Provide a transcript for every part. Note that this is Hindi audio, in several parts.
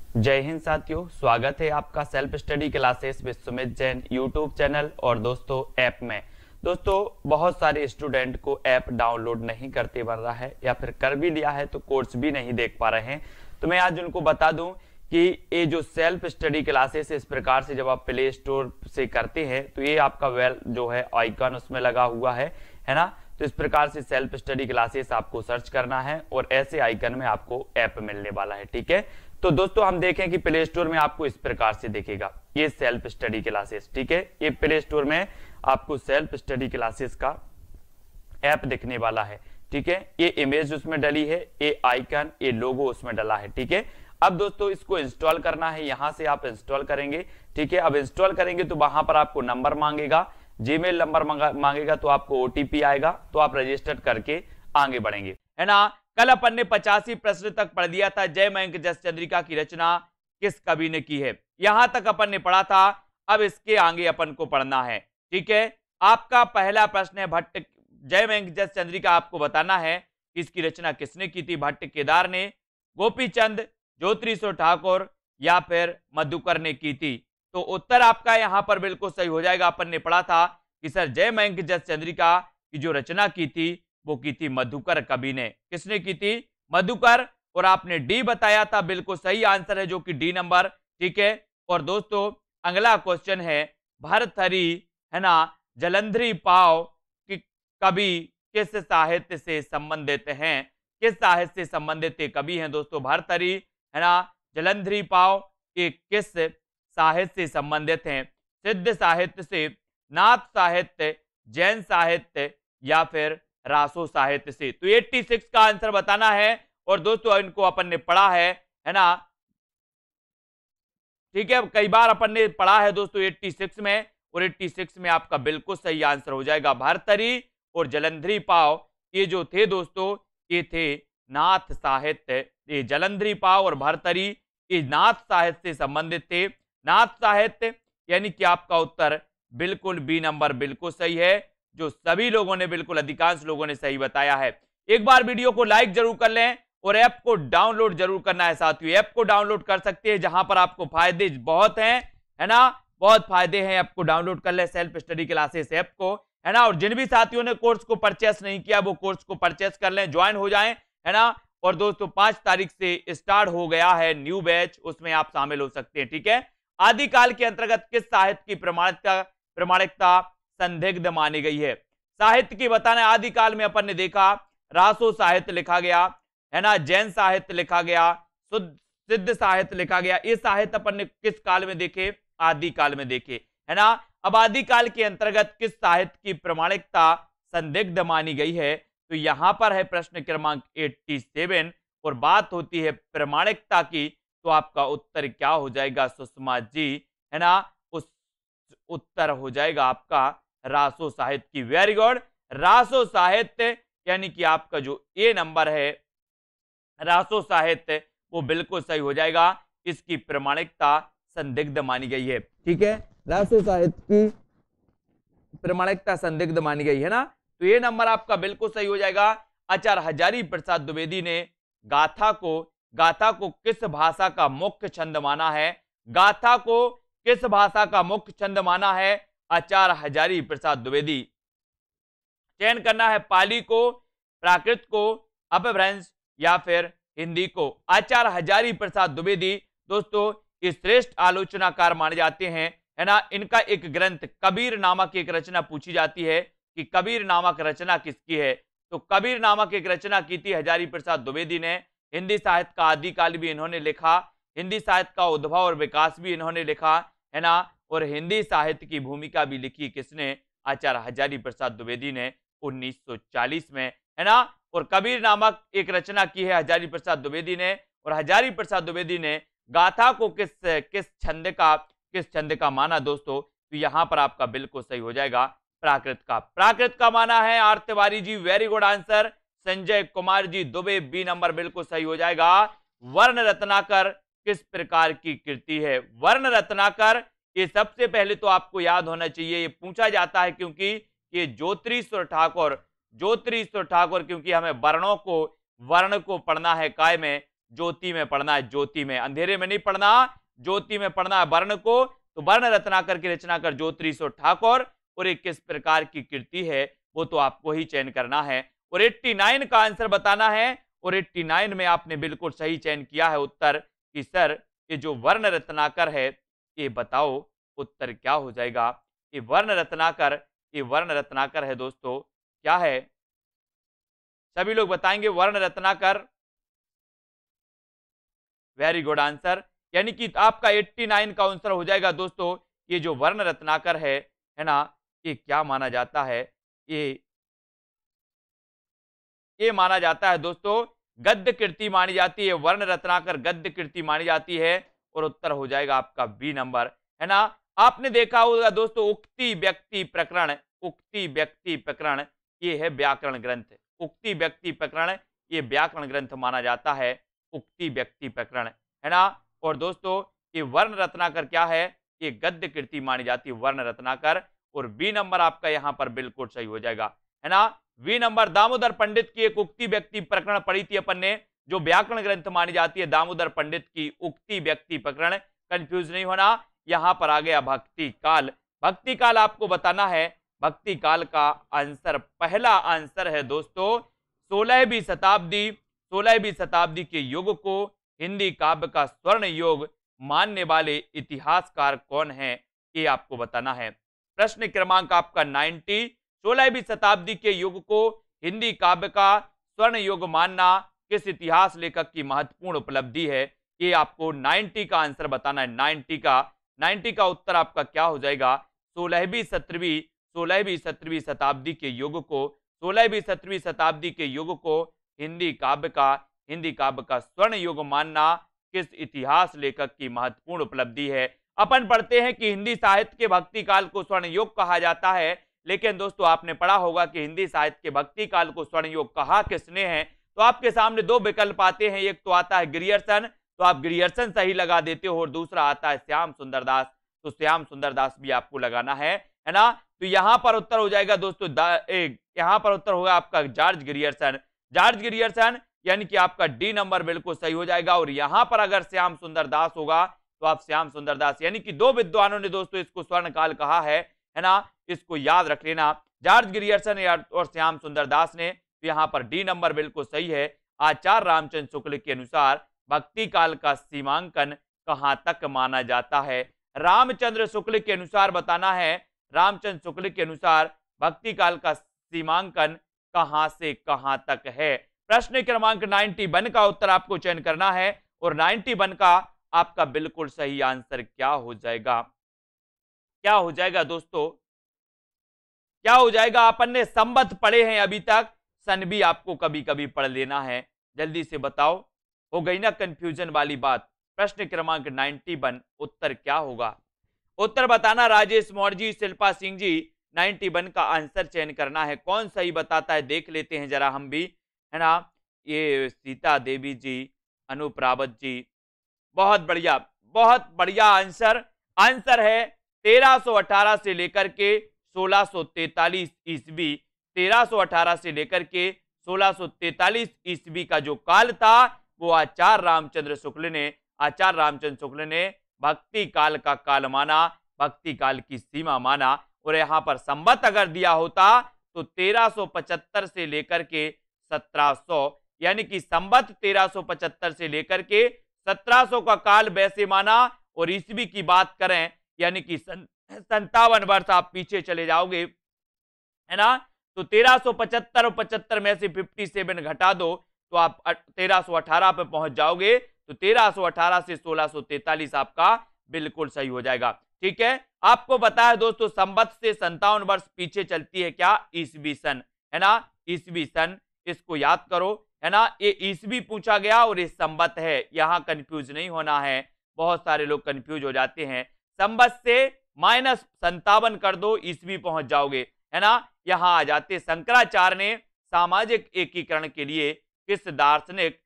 जय हिंद साथियों, स्वागत है आपका self study classes with Sumit Jain YouTube channel और दोस्तों ऐप में। दोस्तों बहुत सारे स्टूडेंट को ऐप डाउनलोड नहीं करते बन रहा है या फिर कर भी लिया है तो कोर्स भी नहीं देख पा रहे हैं। तो मैं आज उनको बता दूं कि ये जो सेल्फ स्टडी क्लासेस इस प्रकार से जब आप प्ले स्टोर से करते हैं तो ये आपका वेल जो है आइकन उसमें लगा हुआ है ना। तो इस प्रकार से सेल्फ स्टडी क्लासेस आपको सर्च करना है और ऐसे आइकन में आपको ऐप मिलने वाला है। ठीक है, तो दोस्तों हम देखें कि प्ले स्टोर में आपको इस प्रकार से दिखेगा ये सेल्फ स्टडी क्लासेस। ठीक है, ये प्ले स्टोर में आपको सेल्फ स्टडी क्लासेस का ऐप दिखने वाला है। ठीक है, ये इमेज उसमें डली है, ये आइकन, ये लोगो उसमें डला है। ठीक है, अब दोस्तों इसको इंस्टॉल करना है, यहां से आप इंस्टॉल करेंगे। ठीक है, अब इंस्टॉल करेंगे तो वहां पर आपको नंबर मांगेगा, जीमेल नंबर मांगेगा, तो आपको ओटीपी आएगा, तो आप रजिस्टर करके आगे बढ़ेंगे, है ना। कल अपन ने 85 प्रश्न तक पढ़ दिया था। जय मयंक जस चंद्रिका की रचना किस कवि ने की है, यहां तक अपन ने पढ़ा था। अब इसके आगे अपन को पढ़ना है। ठीक है, आपका पहला प्रश्न है भट्ट जय मयंक जस चंद्रिका, आपको बताना है कि इसकी रचना किसने की थी। भट्ट केदार ने, गोपीचंद, ज्योतिरीश्वर ठाकुर या फिर मधुकर ने की थी। तो उत्तर आपका यहां पर बिल्कुल सही हो जाएगा। अपन ने पढ़ा था कि सर जय मयंक जस चंद्रिका की जो रचना की थी वो की थी मधुकर कवि ने। किसने की थी? मधुकर। और आपने डी बताया था, बिल्कुल सही आंसर है जो कि डी नंबर। ठीक है, और दोस्तों अगला क्वेश्चन है भर्तृहरि, है ना, जलंधरी पाव की कवि किस साहित्य से संबंधित हैं? किस साहित्य से संबंधित कवि हैं दोस्तों भर्तृहरि, है ना, जलंधरी पाव ये किस साहित्य से संबंधित हैं? सिद्ध साहित्य से, नाथ साहित्य, जैन साहित्य या फिर रासो साहित्य से। तो 86 का आंसर बताना है। और दोस्तों इनको अपन ने पढ़ा है ना। ठीक है, कई बार अपन ने पढ़ा है दोस्तों 86 में, और 86 में आपका बिल्कुल सही आंसर हो जाएगा भर्तृहरि और जलंधरी पाव। ये जो थे दोस्तों ये थे नाथ साहित्य। ये जलंधरी पाव और भर्तृहरि ये नाथ साहित्य से संबंधित थे। नाथ साहित्य यानी कि आपका उत्तर बिल्कुल बी नंबर बिल्कुल सही है, जो सभी लोगों ने, बिल्कुल अधिकांश लोगों ने सही बताया है। एक बार वीडियो को लाइक जरूर कर लें और ऐप को डाउनलोड जरूर करना है साथियों। ऐप को डाउनलोड कर सकते हैं जहां पर आपको फायदे बहुत हैं, है ना, बहुत फायदे हैं। ऐप को डाउनलोड कर लें, सेल्फ स्टडी क्लासेस ऐप को, है ना। और जिन भी साथियों ने कोर्स को परचेस नहीं किया वो कोर्स को परचेस कर लें, ज्वाइन हो जाएं, है ना। और दोस्तों 5 तारीख से स्टार्ट हो गया है न्यू बैच, उसमें आप शामिल हो सकते हैं। ठीक है, आदिकाल के अंतर्गत किस साहित्य की प्रमाणिकता संदिग्ध मानी गई है? साहित्य की बताना है। आदिकाल में अपन ने देखा रासो साहित्य लिखा गया, है ना, जैन साहित्य लिखा गया, सिद्ध साहित्य लिखा गया। ये साहित्य अपन ने किस काल में देखे? आदिकाल में देखे, है ना। अब आदिकाल के अंतर्गत किस साहित्य की प्रमाणिकता संदिग्ध मानी गई है? तो यहां पर है प्रश्न क्रमांक 87 और बात होती है प्रमाणिकता की। तो आपका उत्तर क्या हो जाएगा सुषमा जी, है ना, उस उत्तर हो जाएगा आपका रासो साहित्य की। वेरी गुड, रासो साहित्य यानी कि आपका जो ए नंबर है रासो साहित्य वो बिल्कुल सही हो जाएगा। इसकी प्रमाणिकता संदिग्ध मानी गई है। ठीक है, रासो साहित्य की प्रमाणिकता संदिग्ध मानी गई है ना। तो ये नंबर आपका बिल्कुल सही हो जाएगा। आचार्य हजारी प्रसाद द्विवेदी ने गाथा को किस भाषा का मुख्य छंद माना है? गाथा को किस भाषा का मुख्य छंद माना है? आचार्य हजारी प्रसाद द्विवेदी। चयन करना है पाली को, प्राकृत को, अपभ्रंश या फिर हिंदी को। आचार्य हजारी प्रसाद द्विवेदी दोस्तों ये श्रेष्ठ आलोचनाकार माने जाते हैं, है ना। इनका एक ग्रंथ कबीर नामक एक रचना पूछी जाती है कि कबीर नामक रचना किसकी है? तो कबीर नामक एक रचना की थी हजारी प्रसाद द्विवेदी ने। हिंदी साहित्य का आदिकाल भी इन्होंने लिखा, हिंदी साहित्य का उद्भव और विकास भी इन्होंने लिखा, है ना। और हिंदी साहित्य की भूमिका भी लिखी किसने? आचार्य हजारी प्रसाद द्विवेदी ने 1940 में, है ना। और कबीर नामक एक रचना की है हजारी प्रसाद द्विवेदी ने। और हजारी प्रसाद द्विवेदी ने गाथा को किस छंद का माना दोस्तों? तो यहां पर आपका बिल्कुल सही हो जाएगा प्राकृत का माना है। R Tiwari ji very good answer. Sanjay Kumar ji Dubey B number बिल्कुल सही हो जाएगा। वर्ण रत्नाकर किस प्रकार की कृति है? वर्ण रत्नाकर ये सबसे पहले तो आपको याद होना चाहिए, ये पूछा जाता है क्योंकि ये ज्योतिरीश्वर ठाकुर क्योंकि हमें वर्ण को पढ़ना है काय में, ज्योति में पढ़ना है, ज्योति में, अंधेरे में नहीं पढ़ना, ज्योति में पढ़ना है वर्ण को। तो वर्ण रत्नाकर की रचनाकार ज्योतिरीश्वर ठाकुर, और एक किस प्रकार की कृति है वो तो आपको ही चयन करना है। और 89 का आंसर बताना है, और 89 में आपने बिल्कुल सही चयन किया है उत्तर कि सर ये जो वर्ण रत्नाकर है, ये बताओ उत्तर क्या हो जाएगा। ये वर्ण रत्नाकर, ये वर्ण रत्नाकर है दोस्तों, क्या है? सभी लोग बताएंगे वर्ण रत्नाकर। वेरी गुड आंसर, यानी कि आपका 89 का आंसर हो जाएगा दोस्तों। ये जो वर्ण रत्नाकर है ना, ये क्या माना जाता है? ये माना जाता है दोस्तों गद्य कृति मानी जाती है, वर्ण रत्नाकर गद्य कृति मानी जाती है, और उत्तर हो जाएगा आपका बी नंबर, है ना। आपने देखा होगा दोस्तों उक्ति व्यक्ति प्रकरण, उक्ति व्यक्ति प्रकरण ये है व्याकरण ग्रंथ, उक्ति व्यक्ति प्रकरण ये व्याकरण ग्रंथ माना जाता है, उक्ति व्यक्ति प्रकरण, है ना। और दोस्तों ये वर्ण रत्नाकर क्या है? ये गद्य कृति मानी जाती है वर्ण रत्नाकर, और बी नंबर आपका यहां पर बिल्कुल सही हो जाएगा, है ना। बी नंबर दामोदर पंडित की एक उक्ति व्यक्ति प्रकरण पढ़ी थी अपन ने, जो व्याकरण ग्रंथ मानी जाती है दामोदर पंडित की उक्ति व्यक्ति प्रकरण, कंफ्यूज नहीं होना। यहां पर आ गया भक्ति काल, भक्ति काल आपको बताना है। भक्ति काल का आंसर, पहला आंसर है दोस्तों 16वीं शताब्दी, 16वीं शताब्दी के युग को हिंदी काव्य का स्वर्ण युग मानने वाले इतिहासकार कौन है, ये आपको बताना है। प्रश्न क्रमांक आपका 90, 16वीं शताब्दी के युग को हिंदी काव्य का स्वर्ण युग मानना किस इतिहास लेखक की महत्वपूर्ण उपलब्धि है, ये आपको 90 का आंसर बताना है। 90 का उत्तर आपका क्या हो जाएगा? 16वीं 17वीं शताब्दी के युग को, 16वीं 17वीं शताब्दी के युग को हिंदी काव्य का स्वर्ण युग मानना किस इतिहास लेखक की महत्वपूर्ण उपलब्धि है। अपन पढ़ते हैं कि हिंदी साहित्य के भक्ति काल को स्वर्ण युग कहा जाता है, लेकिन दोस्तों आपने पढ़ा होगा कि हिंदी साहित्य के भक्ति काल को स्वर्ण युग कहा किसने है। तो आपके सामने दो विकल्प आते हैं, एक तो आता है ग्रियर्सन, तो आप ग्रियर्सन सही लगा देते हो, और दूसरा आता है श्याम सुंदर दास, तो श्याम सुंदर दास भी आपको लगाना है ना। तो यहां पर उत्तर हो जाएगा दोस्तों, यहां पर उत्तर होगा आपका जॉर्ज ग्रियर्सन, जॉर्ज ग्रियर्सन, यानी कि आपका डी नंबर बिल्कुल सही हो जाएगा। और यहां पर अगर श्याम सुंदर दास होगा तो आप श्याम सुंदर दास, यानी कि दो विद्वानों ने दोस्तों इसको स्वर्ण काल कहा है ना, इसको याद रख लेना, जॉर्ज ग्रियर्सन और श्याम सुंदर दास ने। तो यहां पर डी नंबर बिल्कुल सही है। आचार्य रामचंद्र शुक्ल के अनुसार भक्ति काल का सीमांकन कहां तक माना जाता है? रामचंद्र शुक्ल के अनुसार बताना है, रामचंद्र शुक्ल के अनुसार भक्ति काल का सीमांकन कहां से कहां तक है। प्रश्न क्रमांक 91 का उत्तर आपको चयन करना है, और 91 का आपका बिल्कुल सही आंसर क्या हो जाएगा? क्या हो जाएगा दोस्तों? क्या हो जाएगा? अपन ने संबद्ध पढ़े हैं अभी तक, सन भी आपको कभी कभी पढ़ लेना है, जल्दी से बताओ, हो गई ना कंफ्यूजन वाली बात। प्रश्न क्रमांक 91 उत्तर क्या होगा? उत्तर बताना राजेश मौर्य जी, शिल्पा सिंह जी, 91 का आंसर चयन करना है। कौन सही बताता है देख लेते हैं जरा हम भी, है ना। ये सीता देवी जी, अनूप रावत जी, बहुत बढ़िया, बहुत बढ़िया आंसर। आंसर है 1318 से लेकर के 1643 ईस्वी, 1318 से लेकर के 1643 ईस्वी का जो काल था वो आचार्य रामचंद्र शुक्ल ने भक्ति काल का काल माना, भक्ति काल की सीमा माना। और यहां पर संवत अगर दिया होता तो 1375 से लेकर के 1700, यानी कि संवत 1375 से लेकर के 1700 का काल वैसे माना। और ईस्वी की बात करें यानी कि 57 वर्ष आप पीछे चले जाओगे, है ना। तो 1375 और 75 में से 57 घटा दो तो आप 1318 पे पहुंच जाओगे। तो 1318 से 1643 आपका बिल्कुल सही हो जाएगा। ठीक है, आपको पता है दोस्तों संवत से 57 वर्ष पीछे चलती है क्या? ईस्वी सन, है ना, ईस्वी सन, इसको याद करो, है ना। ये ईस्वी पूछा गया और ये संवत है, यहां कंफ्यूज नहीं होना है, बहुत सारे लोग कंफ्यूज हो जाते हैं। संवत से -57 कर दो, ईस्वी पहुंच जाओगे, है ना। यहां आ जाते। शंकराचार्य ने सामाजिक एकीकरण के लिए किस दार्शनिक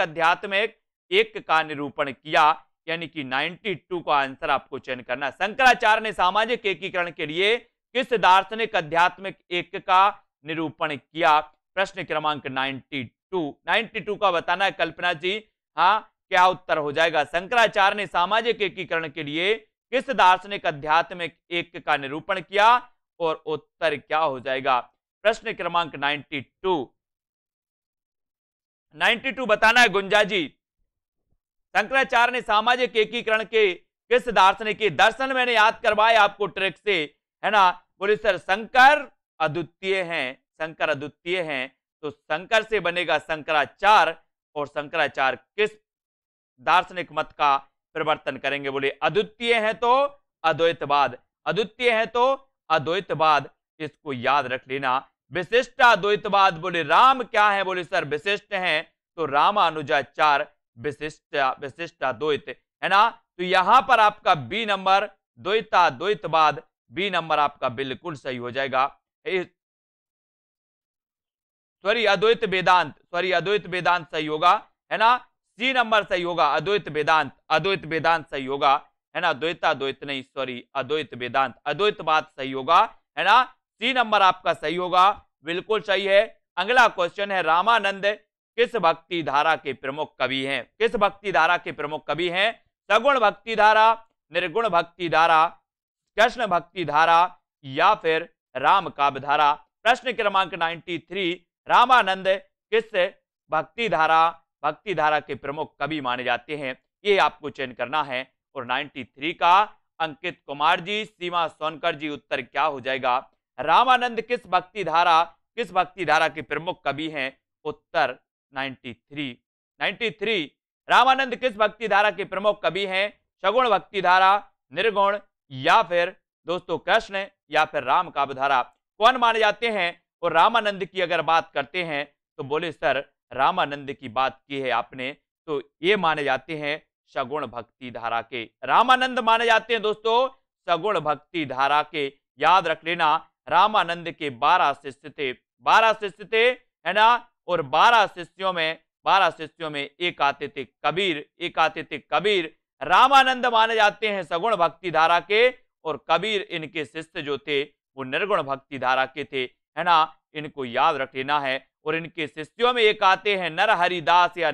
आध्यात्मिक एक का निरूपण किया? यानी कि 92 का आंसर आपको चयन करना है। शंकराचार्य ने सामाजिक एकीकरण के लिए किस दार्शनिक आध्यात्मिक एक का निरूपण किया? प्रश्न क्रमांक 92 92 का बताना है कल्पना जी। हाँ, क्या उत्तर हो जाएगा? शंकराचार्य ने सामाजिक एकीकरण के लिए किस दार्शनिक अध्यात्मिक एक का निरूपण किया? और उत्तर क्या हो जाएगा? प्रश्न क्रमांक 92 बताना है गुंजा जी। शंकराचार्य ने सामाजिक एकीकरण के किस दार्शनिक के दर्शन मैंने याद करवाए आपको ट्रिक से, है ना? बोले सर शंकर अद्वितीय हैं, शंकर अद्वितीय हैं, तो शंकर से बनेगा शंकराचार्य, और शंकराचार्य किस दार्शनिक मत का परिवर्तन करेंगे? बोले अद्वितीय है तो अद्वैतवाद, अद्वितीय है तो अद्वैतवाद, इसको याद रख लेना। विशिष्ट अद्वैतवाद, बोले राम क्या है? बोले सर विशिष्ट हैं, तो रामानुजाचार्य विशिष्ट अद्वैत, है ना? तो यहां पर आपका बी नंबर द्वैताद्वैतवाद, बी नंबर आपका बिल्कुल सही हो जाएगा। सॉरी अद्वैत वेदांत, सॉरी अद्वैत वेदांत सही होगा, है ना? सी नंबर सही होगा, अद्वैत वेदांत, अद्वैत वेदांत सही होगा, है ना? द्वैताद्वैत नहीं, सॉरी अद्वैत वेदांत, अद्वैतवाद सही होगा, है ना? सी नंबर आपका सही होगा, बिल्कुल सही है। अगला क्वेश्चन है, रामानंद किस भक्ति धारा के प्रमुख कवि हैं? किस भक्ति धारा के प्रमुख कवि हैं? सगुण भक्ति धारा, निर्गुण भक्ति धारा, कृष्ण भक्ति धारा, या फिर राम काव्य धारा? प्रश्न क्रमांक 93, रामानंद किस भक्ति धारा के प्रमुख कवि माने जाते हैं? ये आपको चयन करना है। और 93 का अंकित कुमार जी, सीमा सोनकर जी, उत्तर क्या हो जाएगा? रामानंद किस भक्ति धारा के प्रमुख कवि हैं? उत्तर 93 रामानंद किस भक्ति धारा के प्रमुख कवि हैं? सगुण भक्ति धारा, निर्गुण, या फिर दोस्तों कृष्ण, या फिर राम काव्य धारा? कौन माने जाते हैं? और रामानंद की अगर बात करते हैं तो बोले सर रामानंद की बात की है आपने, तो ये माने जाते हैं सगुण भक्ति धारा के। रामानंद माने जाते हैं दोस्तों सगुण भक्ति धारा के। याद रख लेना, रामानंद के 12 शिष्य थे, 12 शिष्य थे, है ना? और 12 शिष्यों में एक आते थे कबीर। रामानंद माने जाते हैं सगुण भक्ति धारा के, और कबीर इनके शिष्य जो थे वो निर्गुण भक्ति धारा के थे, है ना? इनको याद रख लेना है। और इनके शिष्यों में एक आते हैं नरहरिदास, या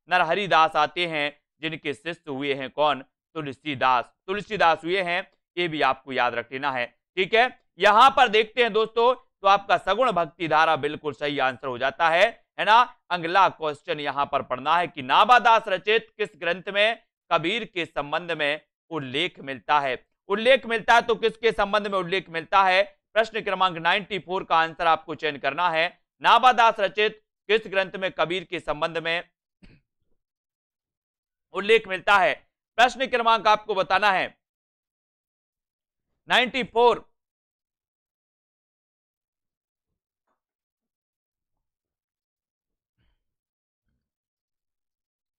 नरहरिदास आते हैं, जिनके शिष्य हुए हैं कौन? तुलसीदास हुए हैं, ये भी आपको याद रख लेना है। ठीक है, यहां पर देखते हैं दोस्तों, तो आपका सगुण भक्ति धारा बिल्कुल सही आंसर हो जाता है ना? अगला क्वेश्चन यहां पर पढ़ना है कि नाभादास रचित किस ग्रंथ में कबीर के संबंध में उल्लेख मिलता है? तो किसके संबंध में उल्लेख मिलता है? प्रश्न क्रमांक 94 का आंसर आपको चयन करना है। नाभादास रचित किस ग्रंथ में कबीर के संबंध में उल्लेख मिलता है? प्रश्न क्रमांक आपको बताना है 94।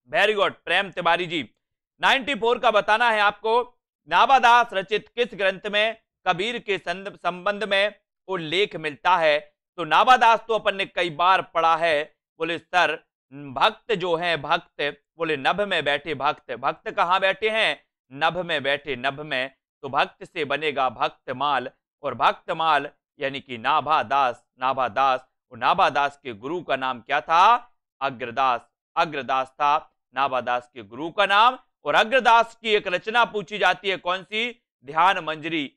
वेरी गुड प्रेम तिवारी जी, 94 का बताना है आपको। नाभादास रचित किस ग्रंथ में कबीर के संबंध में उल्लेख मिलता है? तो नाभादास तो अपन ने कई बार पढ़ा है। बोले सर भक्त जो है, भक्त, बोले नभ में बैठे भक्त कहां बैठे हैं? नभ में बैठे, नभ में, तो भक्त से बनेगा भक्तमाल, और भक्तमाल यानी कि नाभादास। और नाभादास के गुरु का नाम क्या था? अग्रदास था नाभादास के गुरु का नाम। और अग्रदास की एक रचना पूछी जाती है, कौन सी? ध्यान मंजरी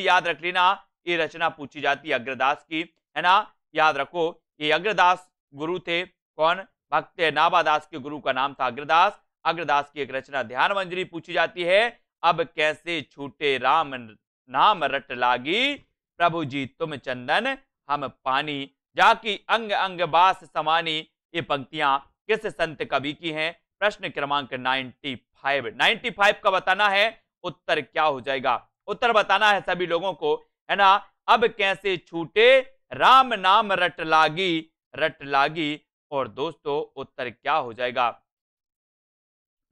याद रख लेना, ये रचना पूछी जाती है अग्रदास की, है ना? याद रखो, ये अग्रदास गुरु थे, कौन? भक्त नाभादास के गुरु का नाम था अग्रदास की एक रचना ध्यान मंजरी पूछी जाती है। अब कैसे छूटे राम नाम रट लागी, प्रभु जी तुम चंदन हम पानी, जाकी अंग अंग बास समानी। ये पंक्तियां किस संत कवि की हैं? प्रश्न क्रमांक 95 का बताना है। उत्तर क्या हो जाएगा? उत्तर बताना है सभी लोगों को, है ना? अब कैसे छूटे राम नाम रट लागी। और दोस्तों उत्तर क्या हो जाएगा?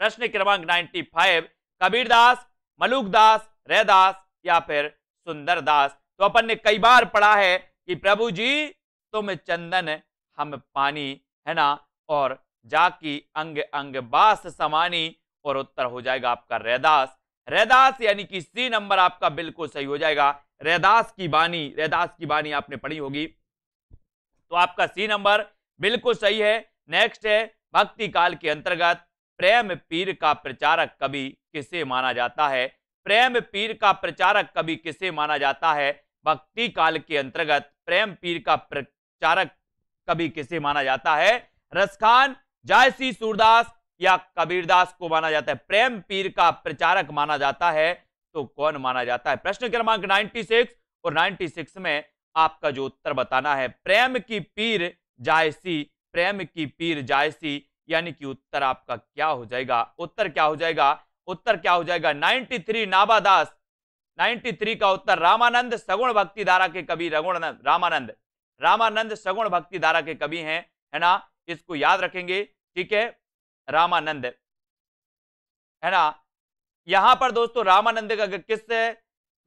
प्रश्न क्रमांक 95 कबीरदास, मलुकदास, रैदास, या फिर सुंदरदास? तो अपन ने कई बार पढ़ा है कि प्रभु जी तुम चंदन हम पानी, है ना? और जाकी अंग अंग बास समानी। और उत्तर हो जाएगा आपका रैदास यानी कि सी नंबर आपका बिल्कुल सही हो जाएगा। रैदास की बानी आपने पढ़ी होगी, तो आपका सी नंबर बिल्कुल सही है। नेक्स्ट है, भक्ति काल के अंतर्गत प्रेम पीर का प्रचारक कवि किसे माना जाता है? प्रेम पीर का प्रचारक कवि किसे माना जाता है? भक्ति काल के अंतर्गत प्रेम पीर का प्रचारक कवि किसे माना जाता है? रसखान, जायसी, सूरदास या कबीरदास को माना जाता है? प्रेम पीर का प्रचारक माना जाता है तो कौन माना जाता है? प्रश्न क्रमांक 96 और 96 में आपका जो उत्तर बताना है, प्रेम की पीर जायसी, प्रेम की पीर जायसी, यानी कि उत्तर आपका क्या हो जाएगा? उत्तर क्या हो जाएगा? उत्तर क्या हो जाएगा? 93 नाबादास, 93 का उत्तर रामानंद सगुण भक्ति धारा के कवि रामानंद, रामानंद सगुण भक्ति धारा के कवि हैं, है ना, इसको याद रखेंगे, ठीक है, रामानंद, है ना। यहां पर दोस्तों रामानंद का किस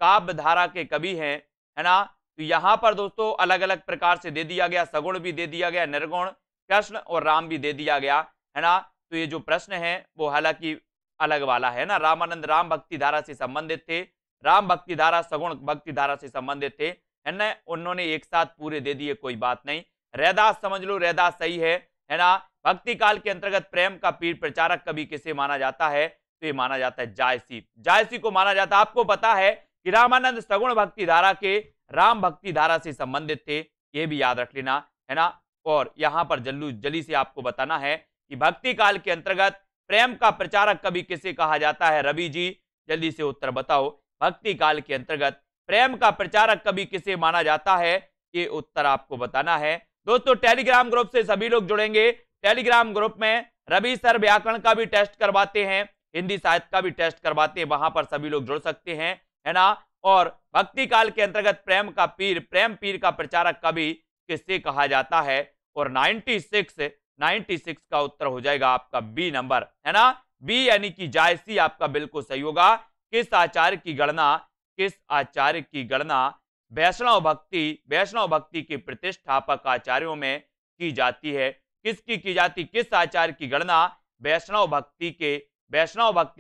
काव्य धारा के कवि हैं, है ना, तो यहां पर दोस्तों अलग अलग प्रकार से दे दिया गया, सगुण भी दे दिया गया, निर्गुण, कृष्ण और राम भी दे दिया गया, है ना। तो ये जो प्रश्न है वो हालांकि अलग वाला है ना। रामानंद राम भक्ति धारा से संबंधित थे, राम भक्ति धारा सगुण भक्ति धारा से संबंधित थे, है ना। उन्होंने एक साथ पूरे दे दिए, कोई बात नहीं। रैदास समझ लो, रैदास सही है ना। भक्ति काल के अंतर्गत प्रेम का पीर प्रचारक कवि किसे माना जाता है? तो ये माना जाता है जायसी, जायसी को माना जाता है। आपको पता है कि रामानंद सगुण भक्ति धारा के राम भक्ति धारा से संबंधित थे, ये भी याद रख लेना, है ना। और यहां पर जल्दी से आपको बताना है कि भक्ति काल के अंतर्गत प्रेम का प्रचारक कवि किसे कहा जाता है? रवि जी जल्दी से उत्तर बताओ। भक्ति काल के अंतर्गत प्रेम का प्रचारक कवि किसे माना जाता है? ये उत्तर आपको बताना है। दोस्तों टेलीग्राम ग्रुप से सभी लोग जुड़ेंगे, टेलीग्राम ग्रुप में रवि सर व्याकरण का भी टेस्ट करवाते हैं, हिंदी साहित्य का भी टेस्ट करवाते हैं, वहां पर सभी लोग जुड़ सकते हैं, है ना। और भक्ति काल के अंतर्गत प्रेम का पीर, प्रेम पीर का प्रचारक कवि किससे कहा जाता है? और 96 का उत्तर हो जाएगा आपका बी नंबर, है ना, बी यानी कि जायसी आपका बिल्कुल सही होगा। किस आचार्य की गणना, किस आचार्य की गणना वैष्णव भक्ति के प्रतिष्ठापक आचार्यों में की जाती है? किसकी की जाती? किस आचार्य की गणना वैष्णव भक्ति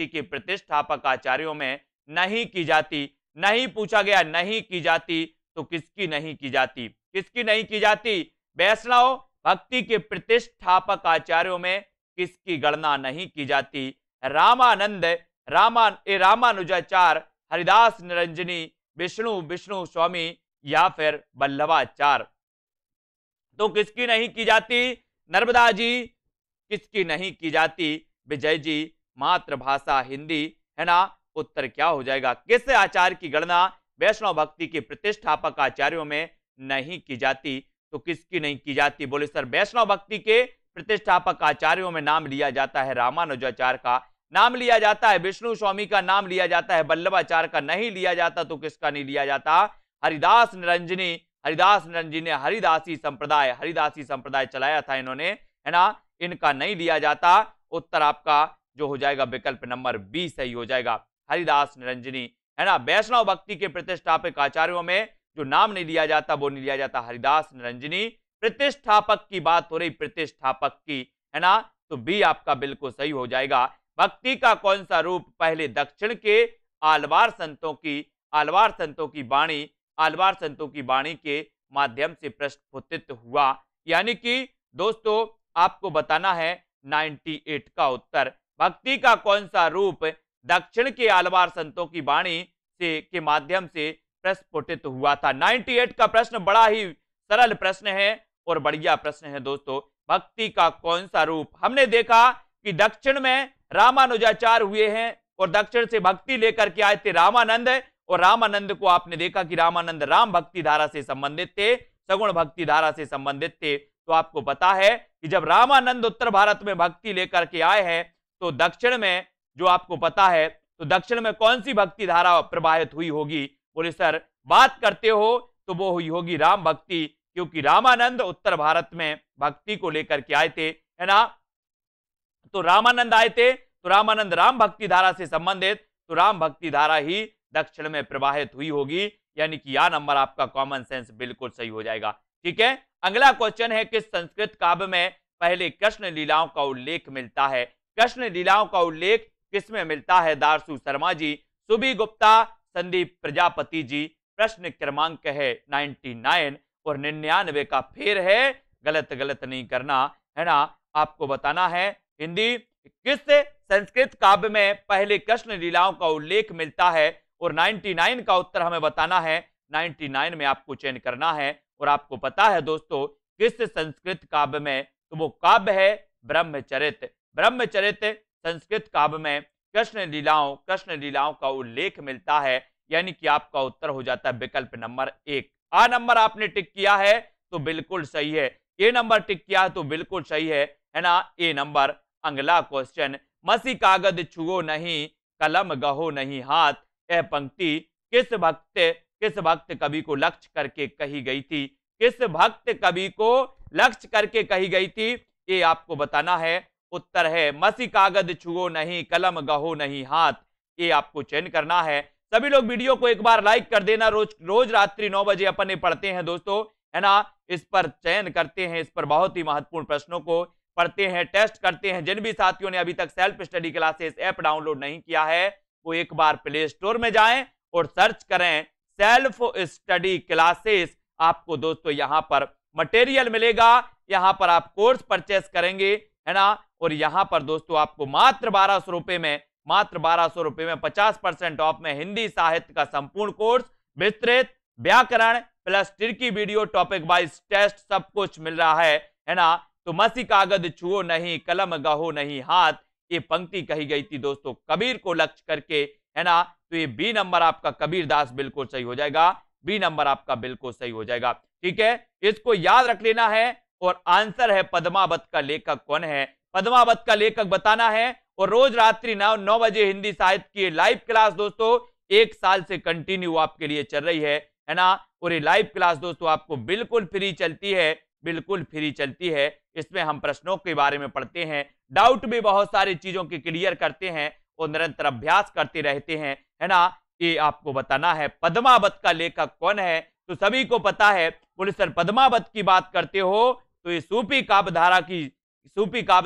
के प्रतिष्ठापक आचार्यों में नहीं की जाती? नहीं पूछा गया, नहीं की जाती, तो किसकी नहीं की जाती? किसकी नहीं की जाती? वैष्णव भक्ति के प्रतिष्ठापक आचार्यों में किसकी गणना नहीं की जाती? रामानंद, रामानुजाचार्य, हरिदास निरंजनी, विष्णु स्वामी या फिर वल्लभाचार्य, तो किसकी नहीं की जाती? नर्मदा जी किसकी नहीं की जाती? विजय जी मातृभाषा हिंदी, है ना। उत्तर क्या हो जाएगा? किस आचार्य की गणना वैष्णव भक्ति के प्रतिष्ठापक आचार्यों में नहीं की जाती? तो किसकी नहीं की जाती? बोले सर वैष्णव भक्ति के प्रतिष्ठापक आचार्यों में नाम लिया जाता है रामानुजाचार्य का, नाम लिया जाता है विष्णु स्वामी का, नाम लिया जाता है वल्लभाचार्य का, नहीं लिया जाता तो किसका नहीं लिया जाता? हरिदास निरंजनी ने हरिदासी संप्रदाय चलाया था इन्होंने, है ना, इनका नहीं लिया जाता। उत्तर आपका जो हो जाएगा विकल्प नंबर बी सही हो जाएगा, हरिदास निरंजनी, है ना। वैष्णव भक्ति के प्रतिष्ठापक आचार्यों में जो नाम नहीं लिया जाता वो नहीं लिया जाता हरिदास निरंजनी। प्रतिष्ठापक की बात हो रही, प्रतिष्ठापक की, है ना, तो बी आपका बिल्कुल सही हो जाएगा। भक्ति का कौन सा रूप पहले दक्षिण के आलवार संतों की वाणी के माध्यम से प्रस्फुटित हुआ? यानी कि दोस्तों आपको बताना है 98 का उत्तर। भक्ति का कौन सा रूप दक्षिण के आलवार संतों की वाणी से के माध्यम से प्रस्फुटित हुआ था? 98 का प्रश्न बड़ा ही सरल प्रश्न है और बढ़िया प्रश्न है दोस्तों। भक्ति का कौन सा रूप? हमने देखा कि दक्षिण में रामानुजाचार्य हुए हैं और दक्षिण से भक्ति लेकर के आए थे रामानंद, और रामानंद को आपने देखा कि रामानंद राम भक्ति धारा से संबंधित थे, सगुण भक्ति धारा से संबंधित थे। तो आपको पता है कि जब रामानंद उत्तर भारत में भक्ति लेकर के आए हैं तो दक्षिण में जो आपको पता है, तो दक्षिण में कौन सी भक्ति धारा प्रवाहित हुई होगी? बोले सर बात करते हो तो वो हुई होगी राम भक्ति, क्योंकि रामानंद उत्तर भारत में भक्ति को लेकर के आए थे, है ना। तो रामानंद आए थे तो रामानंद राम भक्ति धारा से संबंधित, तो राम भक्ति धारा ही दक्षिण में प्रवाहित हुई होगी, यानी कि यह नंबर आपका कॉमन सेंस बिल्कुल सही हो जाएगा। ठीक है, अगला क्वेश्चन है किस संस्कृत काव्य में पहले कृष्ण लीलाओं का उल्लेख मिलता है? कृष्ण लीलाओं का उल्लेख किसमें मिलता है? दारसू शर्मा जी, सुबी गुप्ता, संदीप प्रजापति जी। प्रश्न क्रमांक है 99 और 99 का फेर है गलत गलत नहीं करना, है ना। आपको बताना है हिंदी किस संस्कृत काव्य में पहले कृष्ण लीलाओं का उल्लेख मिलता है, और 99 का उत्तर हमें बताना है। 99 में आपको चयन करना है। और आपको पता है दोस्तों किस संस्कृत काव्य में, तो वो काव्य है ब्रह्मचरित। ब्रह्मचरित संस्कृत काव्य में कृष्ण लीलाओं का उल्लेख मिलता है, यानी कि आपका उत्तर हो जाता है विकल्प नंबर 1। आ नंबर आपने टिक किया है तो बिल्कुल सही है, ए नंबर टिक किया है तो बिल्कुल सही है ना। ए नंबर। अगला क्वेश्चन, मसी कागज छुओ नहीं, कलम गहो नहीं हाथ, यह पंक्ति किस भक्त कवि को लक्ष्य करके कही गई थी? किस भक्त कवि को लक्ष्य करके कही गई थी, ये आपको बताना है। उत्तर है मसी कागज छुओ नहीं, कलम गहो नहीं हाथ, ये आपको चयन करना है। सभी लोग वीडियो को एक बार लाइक कर देना। रोज रात्रि 9 बजे अपन ये पढ़ते हैं दोस्तों, है ना। इस पर चयन करते हैं, इस पर बहुत ही महत्वपूर्ण प्रश्नों को पढ़ते हैं, टेस्ट करते हैं। जिन भी साथियों ने अभी तक self study classes app download नहीं किया है, वो एक बार प्ले स्टोर में जाएं और सर्च करें सेल्फ स्टडी क्लासेस। आपको दोस्तों यहां पर मटेरियल मिलेगा, यहां पर आप कोर्स परचेस करेंगे, है ना। और यहां पर दोस्तों आपको मात्र 1200 रुपए में 50% ऑफ में हिंदी साहित्य का संपूर्ण कोर्स, विस्तृत व्याकरण plus tricky video, topic wise test, सब कुछ मिल रहा है ना। तो मसी कागज छुओ नहीं, कलम गहो नहीं हाथ, ये पंक्ति कही गई थी दोस्तों कबीर को लक्ष्य करके, है ना। तो ये बी नंबर आपका कबीर दास बिल्कुल सही हो जाएगा। बी नंबर आपका बिल्कुल सही हो जाएगा। ठीक है, इसको याद रख लेना है। और आंसर है पद्मावत का लेखक कौन है? पद्मावत का लेखक बताना है। और रोज रात्रि 9 बजे हिंदी साहित्य की लाइव क्लास दोस्तों 1 साल से कंटिन्यू आपके लिए चल रही है ना। और ये लाइव क्लास दोस्तों आपको बिल्कुल फ्री चलती है, बिल्कुल फ्री चलती है। इसमें हम प्रश्नों के बारे में पढ़ते हैं, डाउट भी बहुत सारी चीजों की क्लियर करते हैं और निरंतर अभ्यास करते रहते हैं, है ना। ये आपको बताना है पद्मावत का लेखक कौन है। तो सभी को पता है। बोले सर पद्मावत की बात करते हो तो ये सूफी काव्य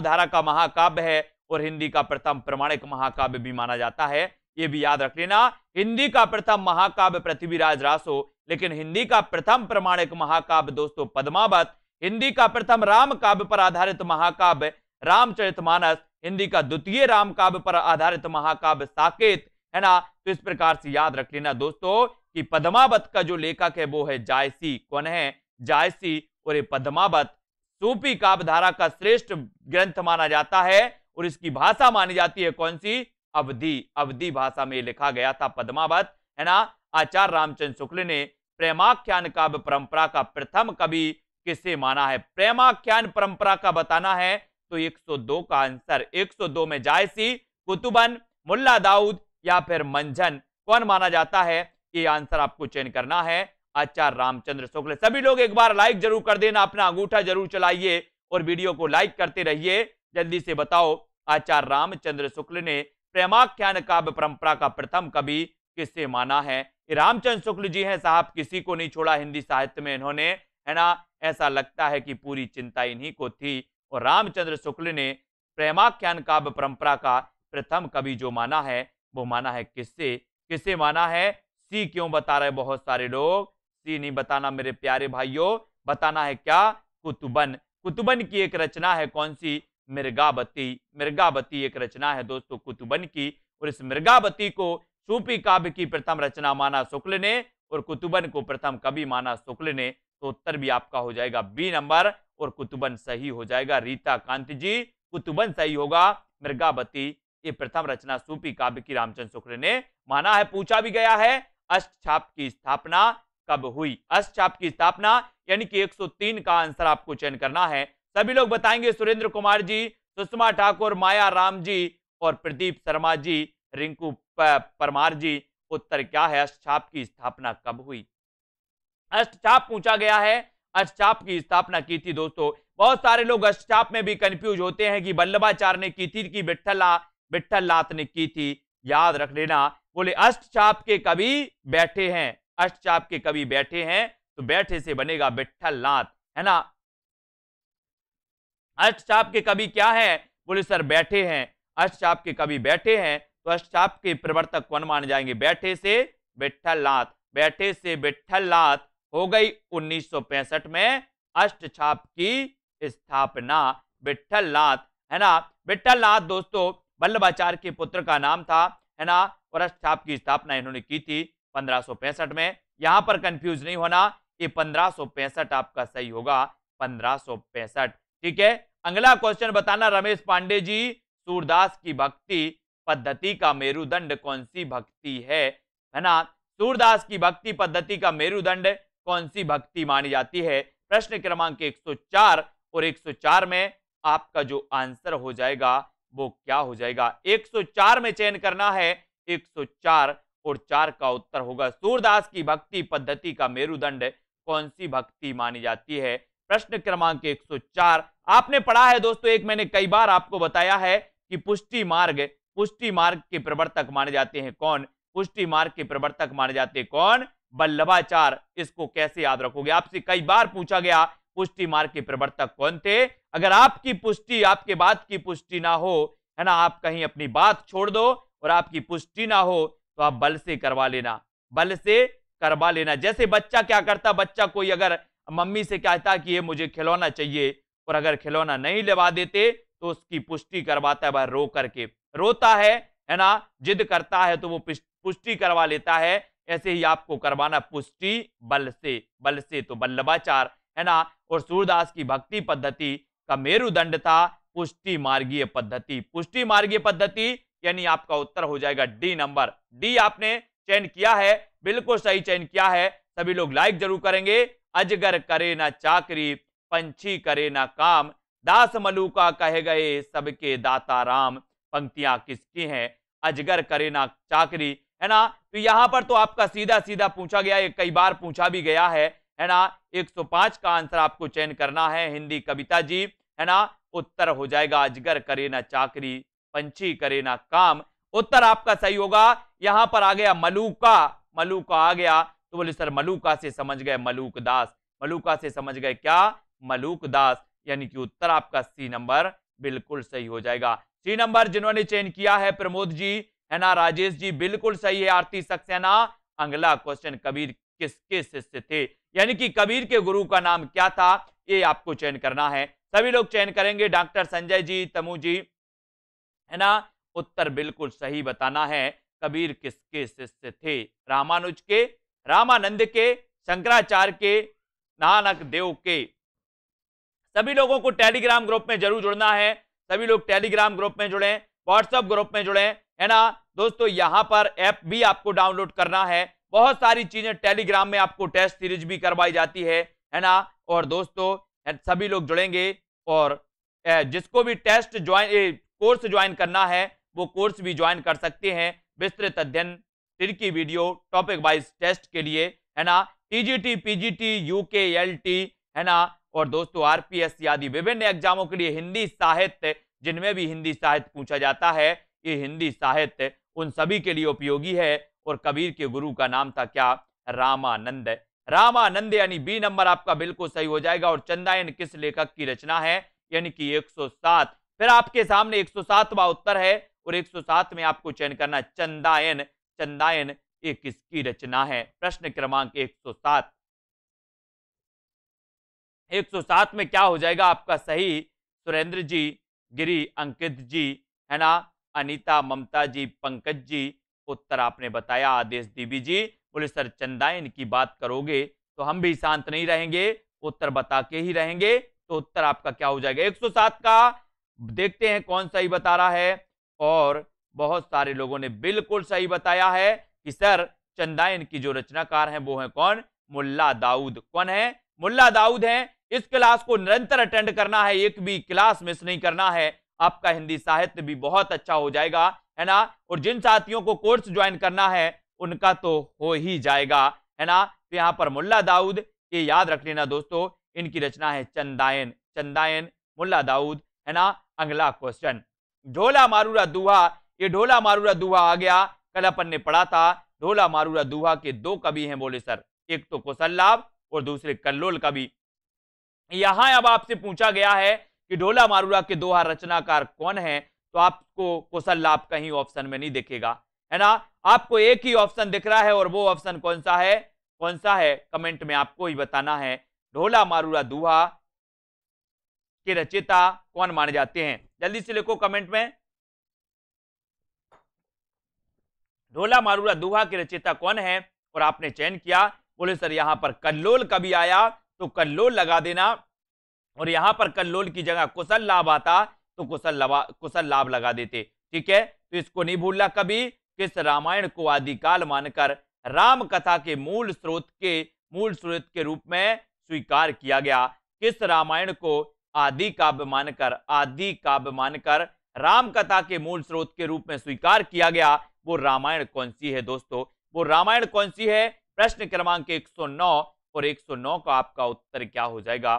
धारा का महाकाव्य है और हिंदी का प्रथम प्रमाणिक महाकाव्य भी माना जाता है। ये भी याद रख लेना, हिंदी का प्रथम महाकाव्य पृथ्वीराज रासो, लेकिन हिंदी का प्रथम प्रमाणिक महाकाव्य दोस्तों पद्मावत। हिंदी का प्रथम राम काव्य पर आधारित महाकाव्य रामचरितमानस, हिंदी का द्वितीय राम काव्य पर आधारित महाकाव्य साकेत, है ना। तो इस प्रकार से याद रख लेना दोस्तों कि पद्मावत का जो लेखक है वो है जायसी। कौन है? जायसी। और ये पद्मावत सूफी काव्य धारा का श्रेष्ठ ग्रंथ माना जाता है और इसकी भाषा मानी जाती है कौन सी? अवधी भाषा में लिखा गया था पद्मावत, है ना। आचार्य रामचंद्र शुक्ल ने प्रेमाख्यान काव्य परंपरा का प्रथम कवि किसे माना है? प्रेमाख्यान परंपरा का बताना है। तो 102 का आंसर, 102 में जायसी, कुतुबन, मुल्ला दाऊद या फिर मंझन कौन माना जाता है? ये आंसर आपको चयन करना है, आचार्य रामचंद्र शुक्ल। सभी लोग एक बार लाइक जरूर कर देना, अपना अंगूठा जरूर चलाइए और वीडियो को लाइक करते रहिए। जल्दी से बताओ आचार्य रामचंद्र शुक्ल ने प्रेमाख्यान काव्य परंपरा का प्रथम कवि किसे माना है? रामचंद्र शुक्ल जी हैं साहब, किसी को नहीं छोड़ा हिंदी साहित्य में इन्होंने, है ना। ऐसा लगता है कि पूरी चिंता इन्हीं को थी। और रामचंद्र शुक्ल ने प्रेमाख्यान काव्य परंपरा का प्रथम कवि जो माना है वो माना है किसे माना है? सी क्यों बता रहे बहुत सारे लोग? सी नहीं बताना मेरे प्यारे भाइयों, बताना है क्या? कुतुबन की एक रचना है कौन सी? मृगावती एक रचना है दोस्तों कुतुबन की। और इस मृगावती को सूफी काव्य की प्रथम रचना माना शुक्ल ने और कुतुबन को प्रथम कवि माना शुक्ल ने। तो उत्तर भी आपका हो जाएगा बी नंबर और कुतुबन सही हो जाएगा। रीता कांति जी, कुतुबन सही होगा। मृगावती ये प्रथम रचना सूफी काव्य की रामचंद्र शुक्ल ने माना है। पूछा भी गया है अष्टछाप की स्थापना कब हुई? अष्टछाप की स्थापना यानी कि 103 का आंसर आपको चयन करना है। सभी लोग बताएंगे सुरेंद्र कुमार जी, सुषमा ठाकुर, माया राम जी और प्रदीप शर्मा जी, रिंकू परमार जी। उत्तर क्या है? अष्टछाप की स्थापना कब हुई? अष्टछाप पूछा गया है, अष्टछाप की स्थापना की थी दोस्तों। बहुत सारे लोग अष्टछाप में भी कंफ्यूज होते हैं कि वल्लभाचार्य ने की थी कि विट्ठलनाथ ने की थी। याद रख लेना, बोले अष्टछाप के कवि बैठे हैं, अष्टछाप के कवि बैठे हैं तो बैठे से बनेगा विट्ठलनाथ, है ना। अष्टछाप के कवि क्या है? बोले सर बैठे हैं, अष्टछाप के कवि बैठे हैं तो अष्टछाप के प्रवर्तक कौन माने जाएंगे? बैठे से विट्ठलनाथ। बैठे से विट्ठलनाथ हो गई 1965 में अष्टछाप की स्थापना? विट्ठलनाथ, है ना। विट्ठलनाथ दोस्तों वल्लभाचार्य के पुत्र का नाम था, है ना, और अष्टछाप की स्थापना इन्होंने की थी 1565 में। यहां पर कंफ्यूज नहीं होना, ये 1565 आपका सही होगा, 1565। ठीक है, अगला क्वेश्चन बताना रमेश पांडे जी, सूरदास की भक्ति पद्धति का मेरुदंड कौन सी भक्ति है ना। सूरदास की भक्ति पद्धति का मेरुदंड कौन सी भक्ति मानी जाती है? प्रश्न क्रमांक 104 और 104 में आपका जो आंसर हो जाएगा वो क्या हो जाएगा? 104 में चयन करना है, 104 और 4 का उत्तर होगा सूरदास की भक्ति पद्धति का मेरुदंड कौन सी भक्ति मानी जाती है? प्रश्न क्रमांक 104 आपने पढ़ा है दोस्तों, एक मैंने कई बार आपको बताया है कि पुष्टि मार्ग के प्रवर्तक माने जाते हैं कौन? पुष्टि मार्ग के प्रवर्तक माने जाते हैं कौन? वल्लभाचार्य। इसको कैसे याद रखोगे? आपसे कई बार पूछा गया पुष्टि मार्ग के प्रवर्तक कौन थे। अगर आपकी पुष्टि, आपके बात की पुष्टि ना हो, है ना, आप कहीं अपनी बात छोड़ दो और आपकी पुष्टि ना हो तो आप बल से करवा लेना, बल से करवा लेना। जैसे बच्चा क्या करता, बच्चा कोई अगर मम्मी से कहता कि ये मुझे खिलौना चाहिए और अगर खिलौना नहीं लगा देते तो उसकी पुष्टि करवाता है, वह रो करके रोता है ना, जिद करता है तो वो पुष्टि करवा लेता है। ऐसे ही आपको करवाना पुष्टि बल से तो वल्लभाचार्य, है ना। और सूरदास की भक्ति पद्धति का मेरुदंड था पुष्टि मार्गीय पद्धति। पुष्टि मार्गीय पद्धति यानी आपका उत्तर हो जाएगा डी नंबर। डी आपने चयन किया है, बिल्कुल सही चयन किया है। सभी लोग लाइक जरूर करेंगे। अजगर करे ना चाकरी, पंछी करे ना काम, दास मलूका कहे गए सबके दाता राम। पंक्तियां किसकी हैं? अजगर करे ना चाकरी, है ना। तो यहां पर तो आपका सीधा सीधा पूछा गया, ये कई बार पूछा भी गया है ना। 105 का आंसर आपको चयन करना है, हिंदी कविता जी, है ना। उत्तर हो जाएगा अजगर करे ना चाकरी, पंछी करे ना काम। उत्तर आपका सही होगा। यहां पर आ गया मलूका, मलूका आ गया तो बोले सर मलूका से समझ गए मलूक दास, मलूका से समझ गए क्या? मलूक दास। यानी कि उत्तर आपका सी नंबर बिल्कुल सही हो जाएगा। सी नंबर जिन्होंने चयन किया है प्रमोद जी, है ना, राजेश जी, बिल्कुल सही है। आरती सक्सेना। अगला क्वेश्चन, कबीर किसके शिष्य थे? यानी कि कबीर के गुरु का नाम क्या था? ये आपको चयन करना है। सभी लोग चयन करेंगे। डॉक्टर संजय जी, तमू जी, है ना। उत्तर बिल्कुल सही बताना है। कबीर किसके शिष्य थे? रामानुज के, रामानंद के, शंकराचार्य के, नानक देव के। सभी लोगों को टेलीग्राम ग्रुप में जरूर जुड़ना है। सभी लोग टेलीग्राम ग्रुप में जुड़े, व्हाट्सएप ग्रुप में जुड़े, है ना दोस्तों। यहां पर ऐप भी आपको डाउनलोड करना है। बहुत सारी चीजें टेलीग्राम में आपको टेस्ट सीरीज भी करवाई जाती है ना। और दोस्तों सभी लोग जुड़ेंगे और जिसको भी टेस्ट ज्वाइन, कोर्स ज्वाइन करना है वो कोर्स भी ज्वाइन कर सकते हैं। विस्तृत अध्ययन की वीडियो टॉपिक वाइज टेस्ट के लिए, है ना। टीजीटी, पीजीटी, यूके, एलटी, है ना। और दोस्तों आरपीएस आदि विभिन्न एग्जामों के लिए हिंदी साहित्य, जिनमें भी हिंदी साहित्य पूछा जाता है, ये हिंदी साहित्य उन सभी के लिए उपयोगी है। और कबीर के गुरु का नाम था क्या? रामानंद। रामानंद यानी बी नंबर आपका बिल्कुल सही हो जाएगा। और चंदायन किस लेखक की रचना है? यानी कि 107। फिर आपके सामने 107वां उत्तर है और 107 में आपको चयन करना चंदायन। चंदायन ये किसकी रचना है? प्रश्न क्रमांक 107। 107 में क्या हो जाएगा आपका सही? सुरेंद्र जी, गिरी, अंकित जी, है ना, अनीता, ममता जी, पंकज जी। उत्तर आपने बताया आदेश दीवी जी। बोले सर चंदायन की बात करोगे तो हम भी शांत नहीं रहेंगे, उत्तर बता के ही रहेंगे। तो उत्तर आपका क्या हो जाएगा? 107 का देखते हैं कौन सही बता रहा है। और बहुत सारे लोगों ने बिल्कुल सही बताया है कि सर चंदायन की जो रचनाकार हैं वो है कौन? मुल्ला दाऊद। कौन है? मुल्ला दाऊद हैं। इस क्लास को निरंतर अटेंड करना है, एक भी क्लास मिस नहीं करना है। आपका हिंदी साहित्य भी बहुत अच्छा हो जाएगा, है ना। और जिन साथियों को कोर्स ज्वाइन करना है उनका तो हो ही जाएगा, है ना। तो यहां पर मुल्ला दाऊद, ये याद रख लेना दोस्तों, इनकी रचना है चंदायन। चंदायन, मुल्ला दाऊद, है ना। अगला क्वेश्चन, ढोला मारूरा दूहा। ये ढोला मारूरा दूहा आ गया, कल अपन ने पढ़ा था। ढोला मारूरा दूहा के दो कवि हैं बोले सर, एक तो कौशल्लाभ और दूसरे कल्लोल कवि। यहां अब आपसे पूछा गया है कि ढोला मारूरा के दोहा रचनाकार कौन है? तो आपको कौशल्लाभ कहीं ऑप्शन में नहीं दिखेगा, है ना। आपको एक ही ऑप्शन दिख रहा है और वो ऑप्शन कौन सा है? कौन सा है? कमेंट में आपको ही बताना है। ढोला मारूला दूहा के रचयिता कौन माने जाते हैं? जल्दी से लिखो कमेंट में, ढोला मारूला दूहा के रचयिता कौन है? और आपने चयन किया, बोले सर यहां पर कल्लोल कभी आया तो कल्लोल लगा देना, और यहां पर कल्लोल की जगह कुशल लाभ आता तो कुशल लाभ लगा देते। ठीक है, तो इसको नहीं भूलना कभी। किस रामायण को आदिकाल मानकर राम कथा के मूल स्रोत के रूप में स्वीकार किया गया? किस रामायण को आदि काव्य मानकर राम कथा के मूल स्रोत के रूप में स्वीकार किया गया? वो रामायण कौन सी है दोस्तों? वो रामायण कौन सी है? प्रश्न क्रमांक 109 और 109 का आपका उत्तर क्या हो जाएगा?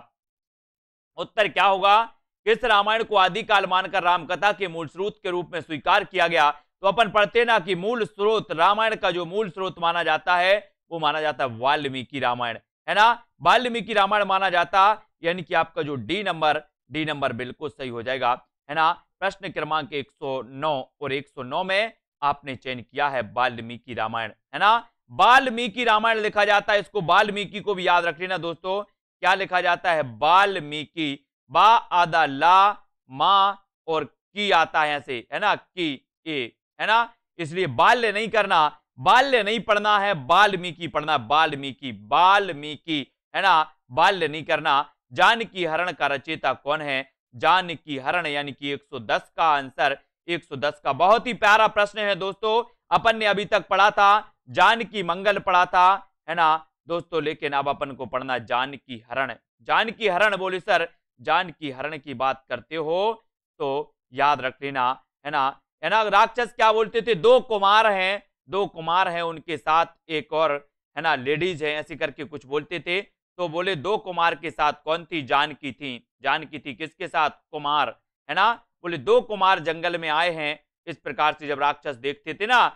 उत्तर क्या होगा? किस रामायण को आदिकाल मानकर रामकथा के मूल स्रोत के रूप में स्वीकार किया गया? तो अपन पढ़ते ना कि मूल स्रोत, रामायण का जो मूल स्रोत माना जाता है वो माना जाता है वाल्मीकि रामायण, है ना? वाल्मीकि रामायण माना जाता, यानी कि आपका जो डी नंबर बिल्कुल सही हो जाएगा, है ना? प्रश्न क्रमांक 109 और 109 में आपने चयन किया है वाल्मीकि रामायण, है ना? वाल्मीकि रामायण लिखा जाता है, इसको वाल्मीकि को भी याद रख लेना दोस्तों। क्या लिखा जाता है? वाल्मीकि, बा आदा ला मा और की आता है ऐसे, है ना? की ए, है ना? इसलिए बाल्य नहीं करना, बाल्य नहीं पढ़ना है, वाल्मीकि पढ़ना, वाल्मीकि, है ना? बाल्य नहीं करना। जानकी हरण का रचयिता कौन है? जानकी हरण यानी कि 110 का आंसर, 110 का बहुत ही प्यारा प्रश्न है दोस्तों। अपन ने अभी तक पढ़ा था जानकी मंगल पढ़ा था, है ना दोस्तों, लेकिन अब अपन को पढ़ना जानकी हरण। जानकी हरण बोले सर, जानकी हरण की बात करते हो तो याद रख लेना, है ना? है ना? राक्षस क्या बोलते थे? दो कुमार हैं उनके साथ एक और, है ना, लेडीज है, ऐसे करके कुछ बोलते थे। तो बोले दो कुमार के साथ कौन थी? जानकी थी। जानकी थी किसके साथ? कुमार, है ना? बोले दो कुमार जंगल में आए हैं। इस प्रकार से जब राक्षस देखते थे ना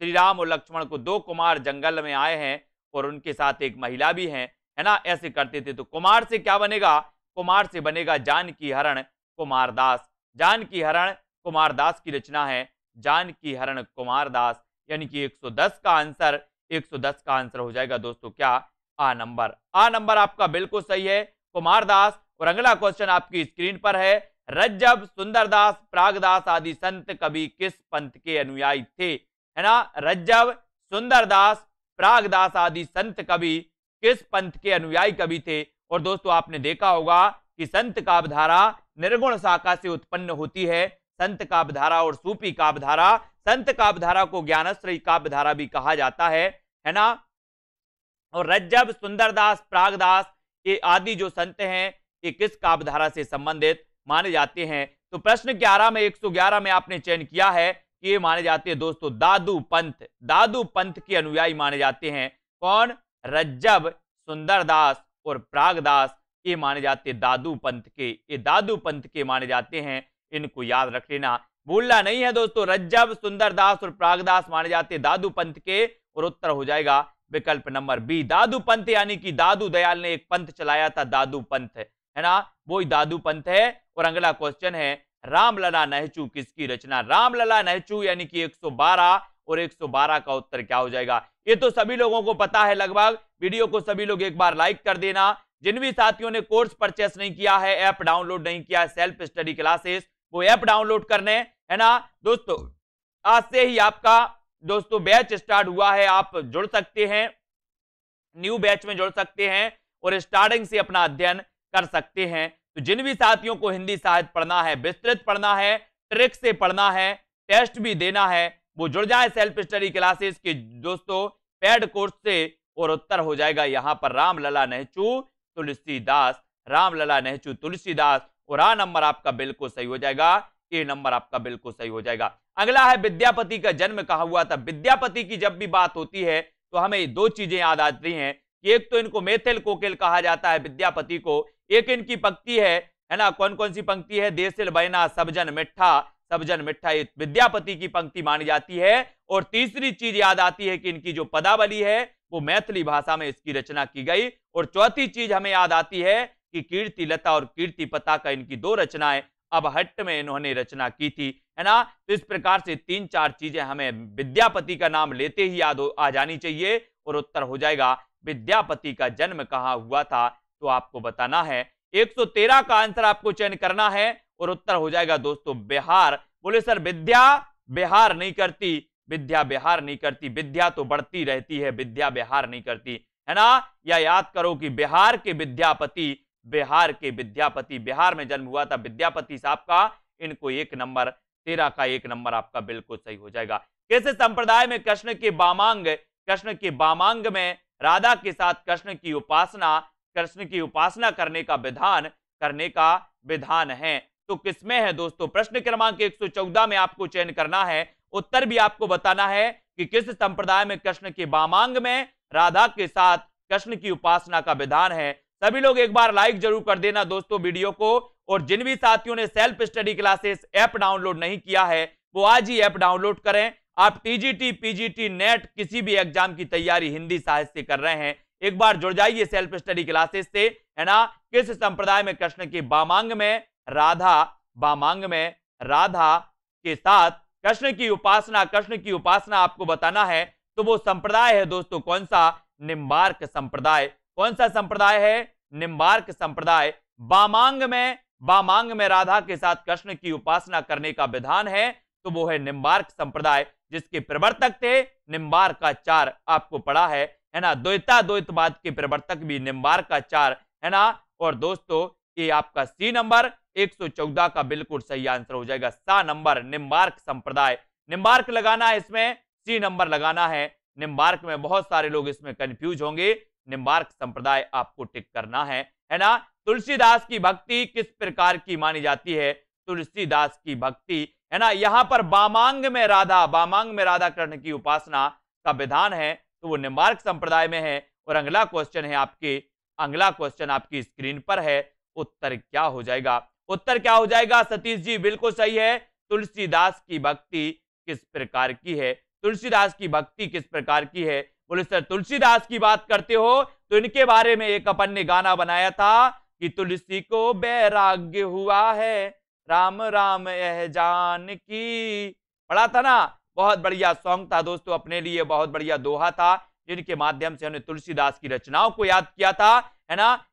श्री राम और लक्ष्मण को, दो कुमार जंगल में आए हैं और उनके साथ एक महिला भी है ना, ऐसे करते थे। तो कुमार से क्या बनेगा? कुमार से बनेगा जानकी हरण कुमारदास। जानकी हरण कुमारदास की रचना है, जानकी हरण कुमारदास, यानी कि 110 का आंसर, 110 का आंसर हो जाएगा दोस्तों क्या? आ नंबर। आ नंबर आपका बिल्कुल सही है, कुमारदास। और अगला क्वेश्चन आपकी स्क्रीन पर है, रज्जब, सुंदरदास, प्रागदास आदि संत कवि किस पंथ के अनुयायी थे? है ना? रज्जब, सुंदरदास, प्रागदास आदि संत कवि किस पंथ के अनुयायी कवि थे? और दोस्तों आपने देखा होगा कि संत काव्यधारा निर्गुण शाखा से उत्पन्न होती है। संत काव्यधारा और सूफी काव्यधारा, संत काव्यधारा को ज्ञानश्रयी काव्यधारा भी कहा जाता है ना? और रज्जब, सुंदरदास, प्रागदास ये आदि जो संत हैं ये किस काव्यधारा से संबंधित माने जाते हैं? तो प्रश्न 11 में 111 में आपने चयन किया है कि ये माने जाते हैं दोस्तों दादू पंथ के अनुयायी माने जाते हैं। कौन? रज्जब, सुंदरदास और प्रागदास ये माने जाते हैं दादू पंथ के, ये दादू पंथ के माने जाते हैं। इनको याद रख लेना, भूलना नहीं है दोस्तों। रज्जब, सुंदरदास और प्रागदास माने जाते हैं दादू पंथ के, और उत्तर हो जाएगा विकल्प नंबर बी, दादू पंथ, यानी कि दादू दयाल ने एक पंथ चलाया था, दादू पंथ, है ना? वो ही दादू पंथ है। और अगला क्वेश्चन है, रामलला नहचू किसकी रचना? रामलला नहचू यानी कि 112, और 112 का उत्तर क्या हो जाएगा? ये तो सभी लोगों को पता है लगभग। वीडियो को सभी लोग एक बार लाइक कर देना। जिन भी साथियों ने कोर्स परचेस नहीं किया है, ऐप डाउनलोड नहीं किया है, सेल्फ स्टडी क्लासेस, वो ऐप डाउनलोड करने, है ना दोस्तों? आज से ही आपका दोस्तों बैच स्टार्ट हुआ है, आप जुड़ सकते हैं, न्यू बैच में जुड़ सकते हैं और स्टार्टिंग से अपना अध्ययन कर सकते हैं। तो जिन भी साथियों को हिंदी साहित्य पढ़ना है, विस्तृत पढ़ना है, ट्रिक से पढ़ना है, टेस्ट भी देना है, वो जुड़ जाए सेल्फ स्टडी क्लासेस के दोस्तों पेड कोर्स से, और उत्तर हो जाएगा यहां पर रामलला नहचू तुलसीदास, रामलला नहचू तुलसीदास। और आ नंबर आपका बिल्कुल सही हो जाएगा, ए नंबर आपका बिल्कुल सही हो जाएगा। अगला है विद्यापति का जन्म कहां हुआ था? विद्यापति की जब भी बात होती है तो हमें दो चीजें याद आती हैं कि एक तो इनको मैथिल कोकिल कहा जाता है विद्यापति को, एक इनकी पंक्ति है ना? कौन कौन सी पंक्ति है? देसिल बैना सबजन मिठा, ये विद्यापति की पंक्ति मानी जाती है। और तीसरी चीज याद आती है कि इनकी जो पदावली है वो मैथिली भाषा में इसकी रचना की गई। और चौथी चीज हमें याद आती है कि कीर्ति लता और कीर्ति पता का इनकी दो रचनाएं अब हट्ट में इन्होंने रचना की थी, है ना? तो इस प्रकार से 3-4 चीजें हमें विद्यापति का नाम लेते ही याद आ जानी चाहिए, और उत्तर हो जाएगा विद्यापति का जन्म कहाँ हुआ था, तो आपको बताना है। 113 का आंसर आपको चयन करना है और उत्तर हो जाएगा दोस्तों बिहार। बोले सर विद्या बिहार नहीं करती, विद्या बिहार नहीं करती, विद्या तो बढ़ती रहती है, विद्या बिहार नहीं करती, है ना। या याद करो कि बिहार के विद्यापति, बिहार के विद्यापति, बिहार में जन्म हुआ था विद्यापति साहब का। इनको 1 नंबर, 13 का 1 नंबर आपका बिल्कुल सही हो जाएगा। कैसे संप्रदाय में कृष्ण के वामांग में राधा के साथ कृष्ण की उपासना करने का विधान है, तो किसमें है दोस्तों। प्रश्न क्रमांक 114 में आपको चयन करना है, उत्तर भी आपको बताना है कि किस संप्रदाय में कृष्ण के वामांग में राधा के साथ कृष्ण की उपासना का विधान है। सभी लोग एक बार लाइक जरूर कर देना दोस्तों वीडियो को, और जिन भी साथियों ने self study classes app download नहीं किया है वो आज ही ऐप डाउनलोड करें। आप टीजीटी, पीजीटी, नेट किसी भी एग्जाम की तैयारी हिंदी साहित्य से कर रहे हैं, एक बार जुड़ जाइए सेल्फ स्टडी क्लासेस से, है ना। किस संप्रदाय में कृष्ण के वामांग में राधा के साथ कृष्ण की उपासना आपको बताना है, तो वो संप्रदाय है दोस्तों कौन सा, निम्बार्क संप्रदाय। कौन सा संप्रदाय है, निम्बार्क संप्रदाय। वामांग में राधा के साथ कृष्ण की उपासना करने का विधान है, तो वो है निम्बार्क संप्रदाय, जिसके प्रवर्तक थे निम्बार्काचार्य, आपको पढ़ा है ना। द्वैतवाद के प्रवर्तक भी निम्बार्काचार्य, है ना। और दोस्तों ये आपका सी नंबर 114 का बिल्कुल सही आंसर हो जाएगा। सा नंबर निम्बार्क संप्रदाय, निम्बार्क लगाना है इसमें, सी नंबर लगाना है। निम्बार्क में बहुत सारे लोग इसमें कंफ्यूज होंगे, निम्बार्क संप्रदाय आपको टिक करना है ना। तुलसीदास की भक्ति किस प्रकार की मानी जाती है, तुलसीदास की भक्ति, है ना। यहां पर वामांग में राधा कृष्ण की उपासना का विधान है, तो वो निम्बार्क संप्रदाय में है। और अगला क्वेश्चन आपकी स्क्रीन पर है, उत्तर क्या हो जाएगा सतीश जी, बिल्कुल सही है। तुलसीदास की भक्ति किस प्रकार की है, बोले सर तुलसीदास की बात करते हो तो इनके बारे में एक अपन ने गाना बनाया था कि तुलसी को वैराग्य हुआ है, राम राम यह जानकी, पढ़ा था ना। बहुत बढ़िया सॉन्ग था दोस्तों, अपने लिए बहुत बढ़िया दोहा था, जिनके माध्यम से हमने तुलसीदास की रचनाओं को याद किया था, है ना,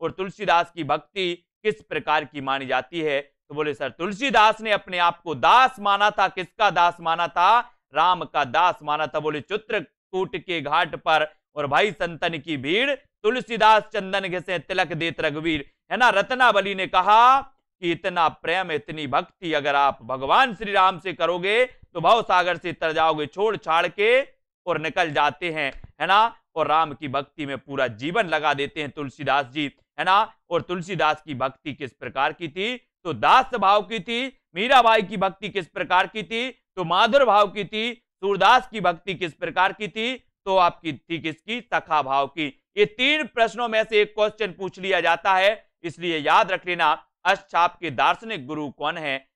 और तुलसीदास की भक्ति किस प्रकार की मानी जाती है, तो बोले सर तुलसीदास ने अपने आप को दास माना था। किसका दास माना था, राम का दास माना था। बोले चित्रकूट के घाट पर और भाई संतन की भीड़, तुलसीदास चंदन घिसे तिलक देत रघुवीर, है ना। रत्नावली ने कहा कि इतना प्रेम, इतनी भक्ति अगर आप भगवान श्री राम से करोगे तो भव सागर से तर जाओगे, छोड़ छाड़ के और निकल जाते हैं, है ना। और राम की भक्ति में पूरा जीवन लगा देते हैं तुलसीदास जी, है ना। और तुलसीदास की भक्ति किस प्रकार की थी, तो दास भाव की थी। मीराबाई की भक्ति किस प्रकार की थी, तो माधुर भाव की थी। सूरदास की भक्ति किस प्रकार की थी, तो आपकी थी किसकी, सखा भाव की। ये 3 प्रश्नों में से एक क्वेश्चन पूछ लिया जाता है, इसलिए याद रख लेना। अष्टछाप के दार्शनिक गुरु कौन है,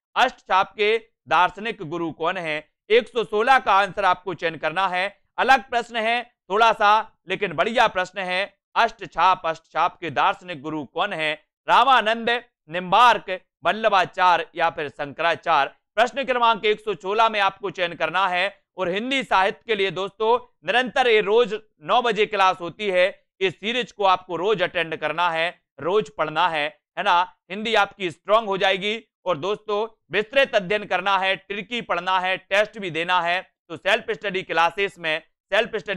116 का आंसर आपको चयन करना है। अलग प्रश्न है थोड़ा सा, लेकिन बढ़िया प्रश्न है। अष्टछाप के दार्शनिक गुरु कौन है, रामानंद, निम्बार्क, वल्लभाचार्य या फिर शंकराचार्य। प्रश्न क्रमांक 116 में आपको चयन करना है। और हिंदी साहित्य के लिए दोस्तों निरंतर ये रोज 9 बजे क्लास होती है, इस सीरीज को आपको रोज अटेंड करना है, रोज पढ़ना है ना। हिंदी आपकी स्ट्रांग हो जाएगी। और दोस्तों विस्तृत अध्ययन करना है, ट्रिकी पढ़ना है, टेस्ट भी देना है, तो सेल्फ स्टडी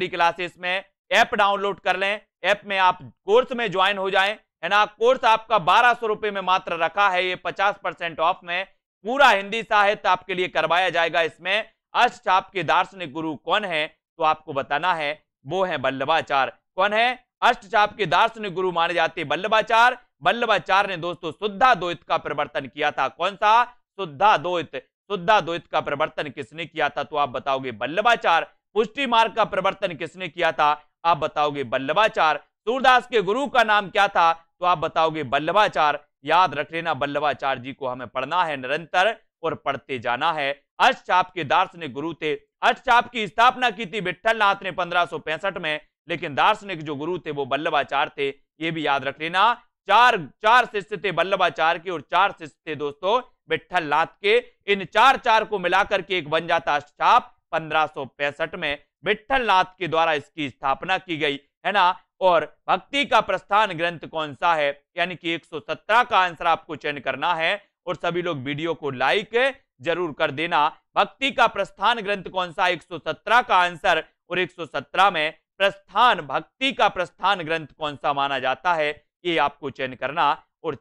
क्लासेस में ऐप डाउनलोड कर लें। ऐप में आप कोर्स में ज्वाइन हो जाएं, है ना। कोर्स आपका 1200 रुपए में मात्र रखा है, ये 50% ऑफ में पूरा हिंदी साहित्य आपके लिए करवाया जाएगा। इसमें अष्टछाप के दार्शनिक गुरु कौन है, तो आपको बताना है, वो है वल्लभाचार्य। कौन है, अष्टछाप के दार्शनिक गुरु माने जाते वल्लभाचार्य। वल्लभाचार्य ने दोस्तों शुद्धाद्वैत का प्रवर्तन किया था। कौन सा, शुद्धाद्वैत का प्रवर्तन किसने किया था, तो आप बताओगे वल्लभाचार्य। पुष्टि मार्ग का प्रवर्तन किसने किया था, आप बताओगे वल्लभाचार्य। सूरदास के गुरु का नाम क्या था, तो आप बताओगे वल्लभाचार्य। याद रख लेना, वल्लभाचार्य जी को हमें पढ़ना है निरंतर और पढ़ते जाना है। अष्टछाप के दार्शनिक गुरु थे। अष्टछाप की स्थापना की थी विट्ठलनाथ ने 1565 में, लेकिन दार्शनिक जो गुरु थे वो वल्लभाचार्य थे, ये भी याद रख लेना। चार शिष्य थे वल्लभाचार्य के और 4 शिष्य थे दोस्तों विट्ठलनाथ के। इन 4 को मिलाकर के एक बन जाता अष्टछाप 1565 में। विट्ठल नाथ के द्वारा इसकी स्थापना की गई, है ना। और भक्ति का प्रस्थान ग्रंथ कौन सा है, यानी कि 117 का आंसर आपको चयन करना है। और सभी लोग वीडियो को लाइक जरूर कर देना। भक्ति का प्रस्थान ग्रंथ कौन सा, 117 का आंसर। और 117 में प्रस्थान, भक्ति का प्रस्थान ग्रंथ कौन सा माना जाता है, ये आपको चयन करना। और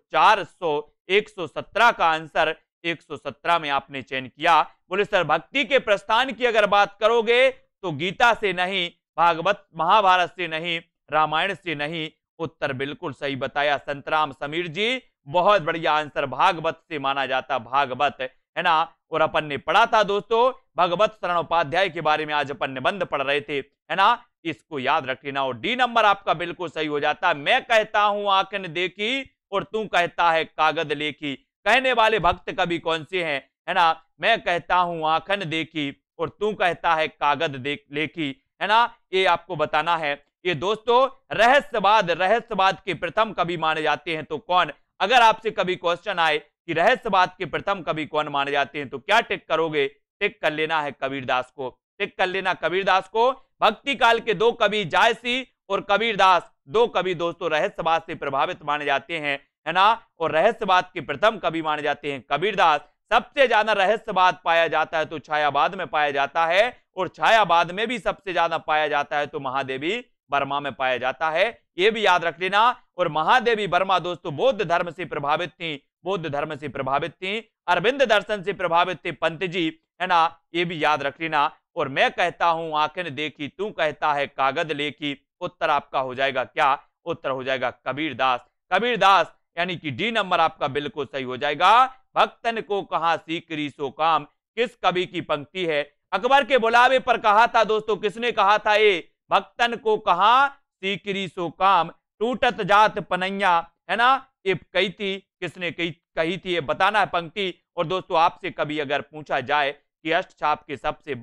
117 का आंसर 117 में आपने चयन किया। बोले सर भक्ति के प्रस्थान की अगर बात करोगे तो गीता से नहीं, भागवत महाभारत से नहीं, रामायण से नहीं। उत्तर बिल्कुल सही बताया संतराम समीर जी, बहुत बढ़िया आंसर, भागवत से माना जाता, भागवत, है ना। और अपन ने पढ़ा था दोस्तों भगवत शरण उपाध्याय के बारे में, आज अपन निबंध पढ़ रहे थे, है ना। इसको याद रख लेना। और डी नंबर आपका बिल्कुल सही हो जाता। मैं कहता हूं आंख ने देखी और तू कहता है कागज लेखी। कहने वाले भक्त कवि कौन से हैं, है ना। मैं कहता हूं आंखन देखी और तू कहता है कागज लेखी, है ना। ये आपको बताना है। ये दोस्तों रहस्यवाद के प्रथम कवि माने जाते हैं तो कौन। अगर आपसे कभी क्वेश्चन आए कि रहस्यवाद के प्रथम कवि कौन माने जाते हैं तो क्या टिक करोगे, टिक कर लेना है कबीरदास को, टिक कर लेना कबीरदास को। भक्ति काल के दो कवि जायसी और कबीरदास, दो कवि दोस्तों रहस्यवाद से प्रभावित माने जाते हैं, है ना। और रहस्यवाद के प्रथम कवि माने जाते हैं कबीरदास। सबसे ज्यादा रहस्यवाद पाया जाता है तो छायावाद में पाया जाता है, और छायावाद में भी सबसे ज्यादा पाया जाता है तो महादेवी वर्मा में पाया जाता है, ये भी याद रख लेना। और महादेवी वर्मा दोस्तों बौद्ध धर्म से प्रभावित थी, बौद्ध धर्म से प्रभावित थी, अरविंद दर्शन से प्रभावित थे पंत जी, है ना, ये भी याद रख लेना। और मैं कहता हूं आंखें देखी, तू कहता है कागज लेखी। उत्तर आपका हो जाएगा क्या, उत्तर हो जाएगा कबीरदास, कबीरदास, यानी कि डी नंबर आपका बिल्कुल सही हो जाएगा। भक्तन को कहा सीकरी सो काम, किस कवि की पंक्ति है। अकबर के बुलावे पर कहा था दोस्तों, किसने कहा था ये, भक्तन को कहा सीकरी सो काम, टूटत जात पनैया, है ना। ये कही थी, किसने कही थी, ये बताना है पंक्ति। और दोस्तों आपसे कभी अगर पूछा जाए कि अष्टछाप के सबसे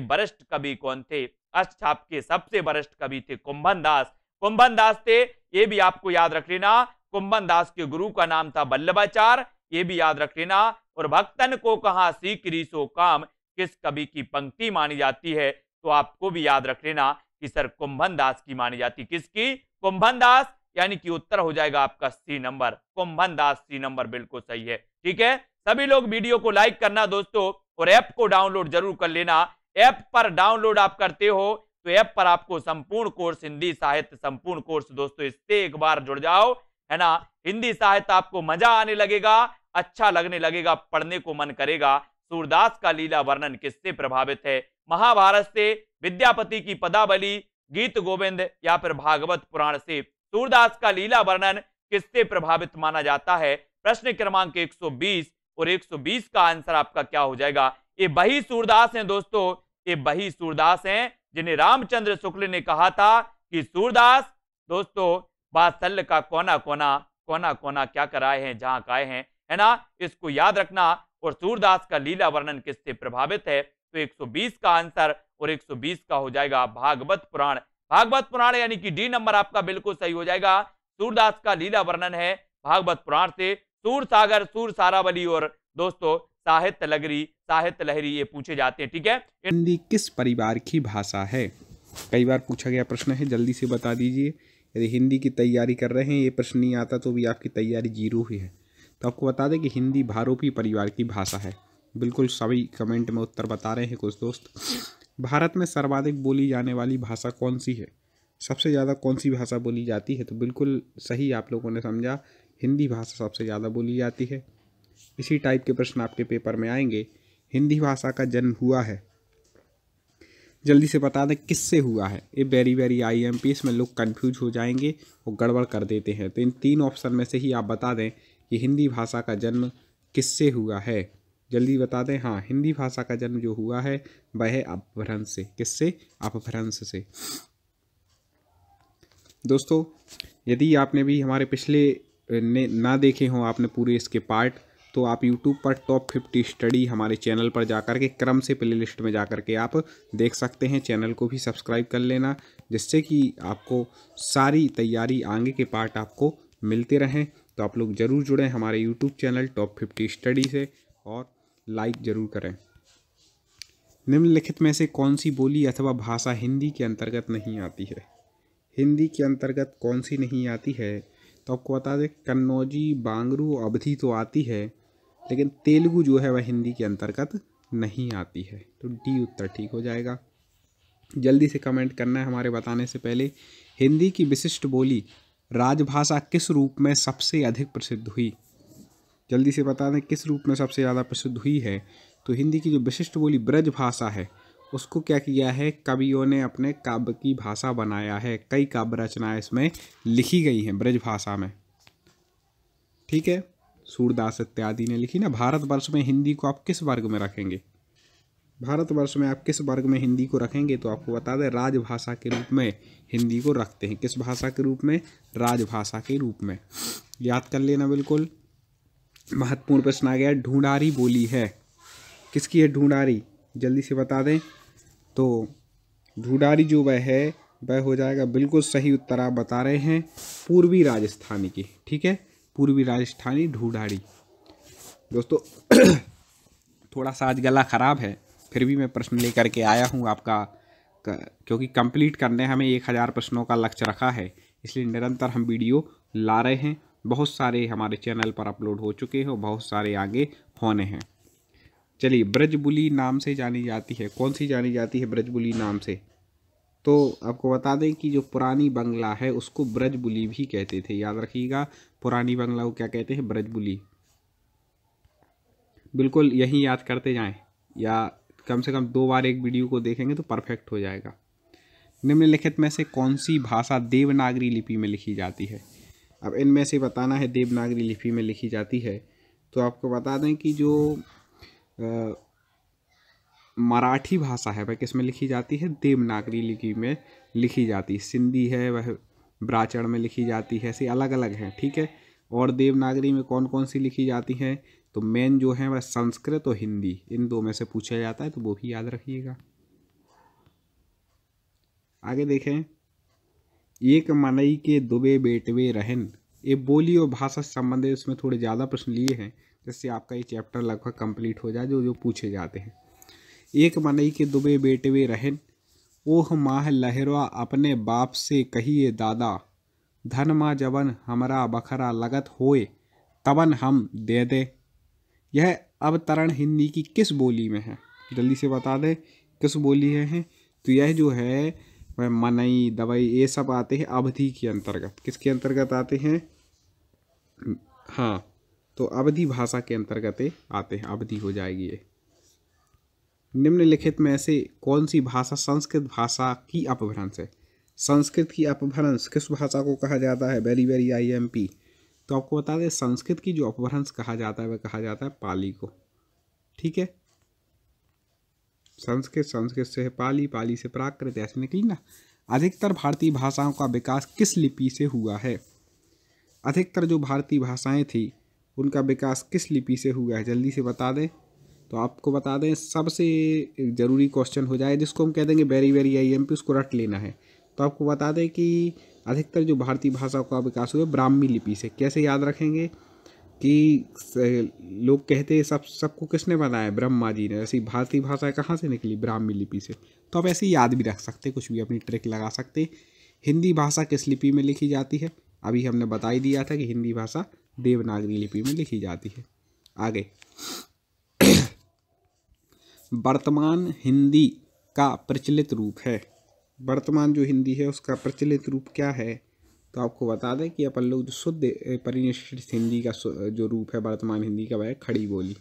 वरिष्ठ कवि कौन थे, अष्टछाप के सबसे वरिष्ठ कवि थे कुंभन दास, कुंभन दास थे, ये भी आपको याद रख लेना। कुंभन दास के गुरु का नाम था वल्लभाचार्य, ये भी याद रख लेना। और भक्तन को कहा सीकरी सो काम, किस कवि की पंक्ति मानी जाती है, तो आपको भी याद रख लेना कि सर कुंभन दास की मानी जाती, किसकी, कुंभन दास, यानी कि उत्तर हो जाएगा आपका सी नंबर, कुंभन दास, सी नंबर बिल्कुल सही है। ठीक है, सभी लोग वीडियो को लाइक करना दोस्तों, और ऐप को डाउनलोड जरूर कर लेना। ऐप पर डाउनलोड आप करते हो तो ऐप पर आपको संपूर्ण कोर्स, हिंदी साहित्य संपूर्ण कोर्स दोस्तों, इससे एक बार जुड़ जाओ, है ना। हिंदी साहित्य आपको मजा आने लगेगा, अच्छा लगने लगेगा, पढ़ने को मन करेगा। सूरदास का लीला वर्णन किससे प्रभावित है, महाभारत से, विद्यापति की पदावली, गीत गोविंद या फिर भागवत पुराण से। सूरदास का लीला वर्णन किससे प्रभावित माना जाता है। प्रश्न क्रमांक 120 और 120 का आंसर आपका क्या हो जाएगा। ये वही सूरदास हैं दोस्तों, ये वही सूरदास हैं जिन्हें रामचंद्र शुक्ल ने कहा था कि सूरदास दोस्तों वात्सल्य का कोना कोना क्या कराए हैं जहां काए हैं, है ना। इसको याद रखना। और सूरदास का लीला वर्णन किससे प्रभावित है, तो 120 का आंसर और 120 का हो जाएगा भागवत पुराण, भागवत पुराण, यानी कि डी नंबर आपका बिल्कुल सही हो जाएगा। सूरदास का लीला वर्णन है भागवत पुराण से। सूर सागर, सूर सारावली और दोस्तों साहित्य लहरी ये पूछे जाते हैं। ठीक है, हिंदी किस परिवार की भाषा है, कई बार पूछा गया प्रश्न है, जल्दी से बता दीजिए। यदि हिंदी की तैयारी कर रहे हैं, ये प्रश्न नहीं आता तो भी आपकी तैयारी जीरो ही है। तो आपको बता दें कि हिंदी भारोपी परिवार की भाषा है। बिल्कुल सभी कमेंट में उत्तर बता रहे हैं कुछ दोस्त। भारत में सर्वाधिक बोली जाने वाली भाषा कौन सी है, सबसे ज़्यादा कौन सी भाषा बोली जाती है, तो बिल्कुल सही आप लोगों ने समझा, हिंदी भाषा सबसे ज़्यादा बोली जाती है। इसी टाइप के प्रश्न आपके पेपर में आएंगे। हिंदी भाषा का जन्म हुआ है, जल्दी से बता दें किससे हुआ है। ये वेरी IMPS में लोग कंफ्यूज हो जाएंगे और गड़बड़ कर देते हैं। तो इन तीन ऑप्शन में से ही आप बता दें कि हिंदी भाषा का जन्म किससे हुआ है, जल्दी बता दें। हाँ, हिंदी भाषा का जन्म जो हुआ है वह है अपभ्रंश से। किससे, अपभ्रंश से। दोस्तों यदि आपने भी हमारे पिछले ना देखे हों आपने पूरे इसके पार्ट, तो आप YouTube पर टॉप 50 स्टडी हमारे चैनल पर जाकर के क्रम से प्लेलिस्ट में जाकर के आप देख सकते हैं। चैनल को भी सब्सक्राइब कर लेना, जिससे कि आपको सारी तैयारी आगे के पार्ट आपको मिलते रहें। तो आप लोग ज़रूर जुड़ें हमारे YouTube चैनल टॉप 50 स्टडी से और लाइक ज़रूर करें। निम्नलिखित में से कौन सी बोली अथवा भाषा हिंदी के अंतर्गत नहीं आती है? हिंदी के अंतर्गत कौन सी नहीं आती है? तो आपको बता दें, कन्नौजी, बांगरू, अवधी तो आती है, लेकिन तेलुगु जो है वह हिंदी के अंतर्गत नहीं आती है। तो डी उत्तर ठीक हो जाएगा। जल्दी से कमेंट करना है हमारे बताने से पहले। हिंदी की विशिष्ट बोली राजभाषा किस रूप में सबसे अधिक प्रसिद्ध हुई? जल्दी से बता दें किस रूप में सबसे ज़्यादा प्रसिद्ध हुई है। तो हिंदी की जो विशिष्ट बोली ब्रज भाषा है उसको क्या किया है, कवियों ने अपने काव्य की भाषा बनाया है। कई काव्य रचनाएं इसमें लिखी गई हैं ब्रज भाषा में, ठीक है। सूरदास इत्यादि ने लिखी ना। भारतवर्ष में हिंदी को आप किस वर्ग में रखेंगे? भारतवर्ष में आप किस वर्ग में हिंदी को रखेंगे? तो आपको बता दें राजभाषा के रूप में हिंदी को रखते हैं। किस भाषा के रूप में? राजभाषा के रूप में। याद कर लेना बिल्कुल। महत्वपूर्ण प्रश्न आ गया, ढूंढारी बोली है किसकी है? ढूंढारी जल्दी से बता दें। तो ढूंढारी जो वह है वह हो जाएगा, बिल्कुल सही उत्तर आप बता रहे हैं, पूर्वी राजस्थानी की, ठीक है। पूर्वी राजस्थानी ढूंढारी। दोस्तों थोड़ा सा आज गला ख़राब है, फिर भी मैं प्रश्न लेकर के आया हूँ आपका, क्योंकि कंप्लीट करने हमें 1000 प्रश्नों का लक्ष्य रखा है, इसलिए निरंतर हम वीडियो ला रहे हैं। बहुत सारे हमारे चैनल पर अपलोड हो चुके हैं, बहुत सारे आगे होने हैं। चलिए, ब्रजबुली नाम से जानी जाती है, कौन सी जानी जाती है ब्रजबुली नाम से? तो आपको बता दें कि जो पुरानी बंगला है उसको ब्रजबुली भी कहते थे। याद रखिएगा, पुरानी बंगला को क्या कहते हैं? ब्रजबुली। बिल्कुल यही याद करते जाएं, या कम से कम 2 बार एक वीडियो को देखेंगे तो परफेक्ट हो जाएगा। निम्नलिखित में से कौन सी भाषा देवनागरी लिपि में लिखी जाती है? अब इनमें से बताना है देवनागरी लिपि में लिखी जाती है। तो आपको बता दें कि जो मराठी भाषा है वह किस में लिखी जाती है? देवनागरी लिपि में लिखी जाती है। सिंधी है वह ब्राचड़ में लिखी जाती है, ऐसे अलग अलग हैं, ठीक है। और देवनागरी में कौन कौन सी लिखी जाती हैं? तो मेन जो है वह संस्कृत और हिंदी, इन 2 में से पूछा जाता है, तो वो भी याद रखिएगा। आगे देखें, एक मनई के दुबे बेटवे रहन, ये बोली और भाषा से संबंधित इसमें थोड़े ज़्यादा प्रश्न लिए हैं, जिससे आपका ये चैप्टर लगभग कंप्लीट हो जाए, जो जो पूछे जाते हैं। एक मनई के दुबे बेटवे रहन, ओह माह लहरवा अपने बाप से कहिए दादा, धन माँ जबन हमरा बखरा लगत होए तबन हम दे दे। यह अवतरण हिंदी की किस बोली में है? जल्दी से बता दें किस बोली है। तो यह जो है वह मनई, दवाई, ये सब आते हैं अवधी के अंतर्गत। किसके अंतर्गत आते हैं? हाँ, तो अवधी भाषा के अंतर्गत आते हैं, अवधी हो जाएगी ये। निम्नलिखित में से कौन सी भाषा संस्कृत भाषा की अपभ्रंश है? संस्कृत की अपभ्रंश किस भाषा को कहा जाता है? Very very IMP। तो आपको बता दें, संस्कृत की जो अपभ्रंश कहा जाता है वह कहा जाता है पाली को, ठीक है। संस्कृत, संस्कृत से पाली, पाली से प्राकृत, ऐसे निकली ना। अधिकतर भारतीय भाषाओं का विकास किस लिपि से हुआ है? अधिकतर जो भारतीय भाषाएं थी उनका विकास किस लिपि से हुआ है? जल्दी से बता दें। तो आपको बता दें, सबसे ज़रूरी क्वेश्चन हो जाए, जिसको हम कह देंगे वेरी वेरी IMP, उसको रट लेना है। तो आपको बता दें कि अधिकतर जो भारतीय भाषा का विकास हुआ ब्राह्मी लिपि से। कैसे याद रखेंगे कि लोग कहते हैं सबको किसने बनाया? ब्रह्मा जी ने। ऐसी भारतीय भाषा कहाँ से निकली? ब्राह्मी लिपि से। तो आप ऐसे ही याद भी रख सकते, कुछ भी अपनी ट्रिक लगा सकते। हिंदी भाषा किस लिपि में लिखी जाती है? अभी हमने बता ही दिया था कि हिंदी भाषा देवनागरी लिपि में लिखी जाती है। आगे, वर्तमान हिंदी का प्रचलित रूप है। वर्तमान जो हिंदी है उसका प्रचलित रूप क्या है? तो आपको बता दें कि अपन लोग जो शुद्ध परिनिष्ठित हिंदी का जो रूप है वर्तमान हिंदी का, वह है खड़ी बोली।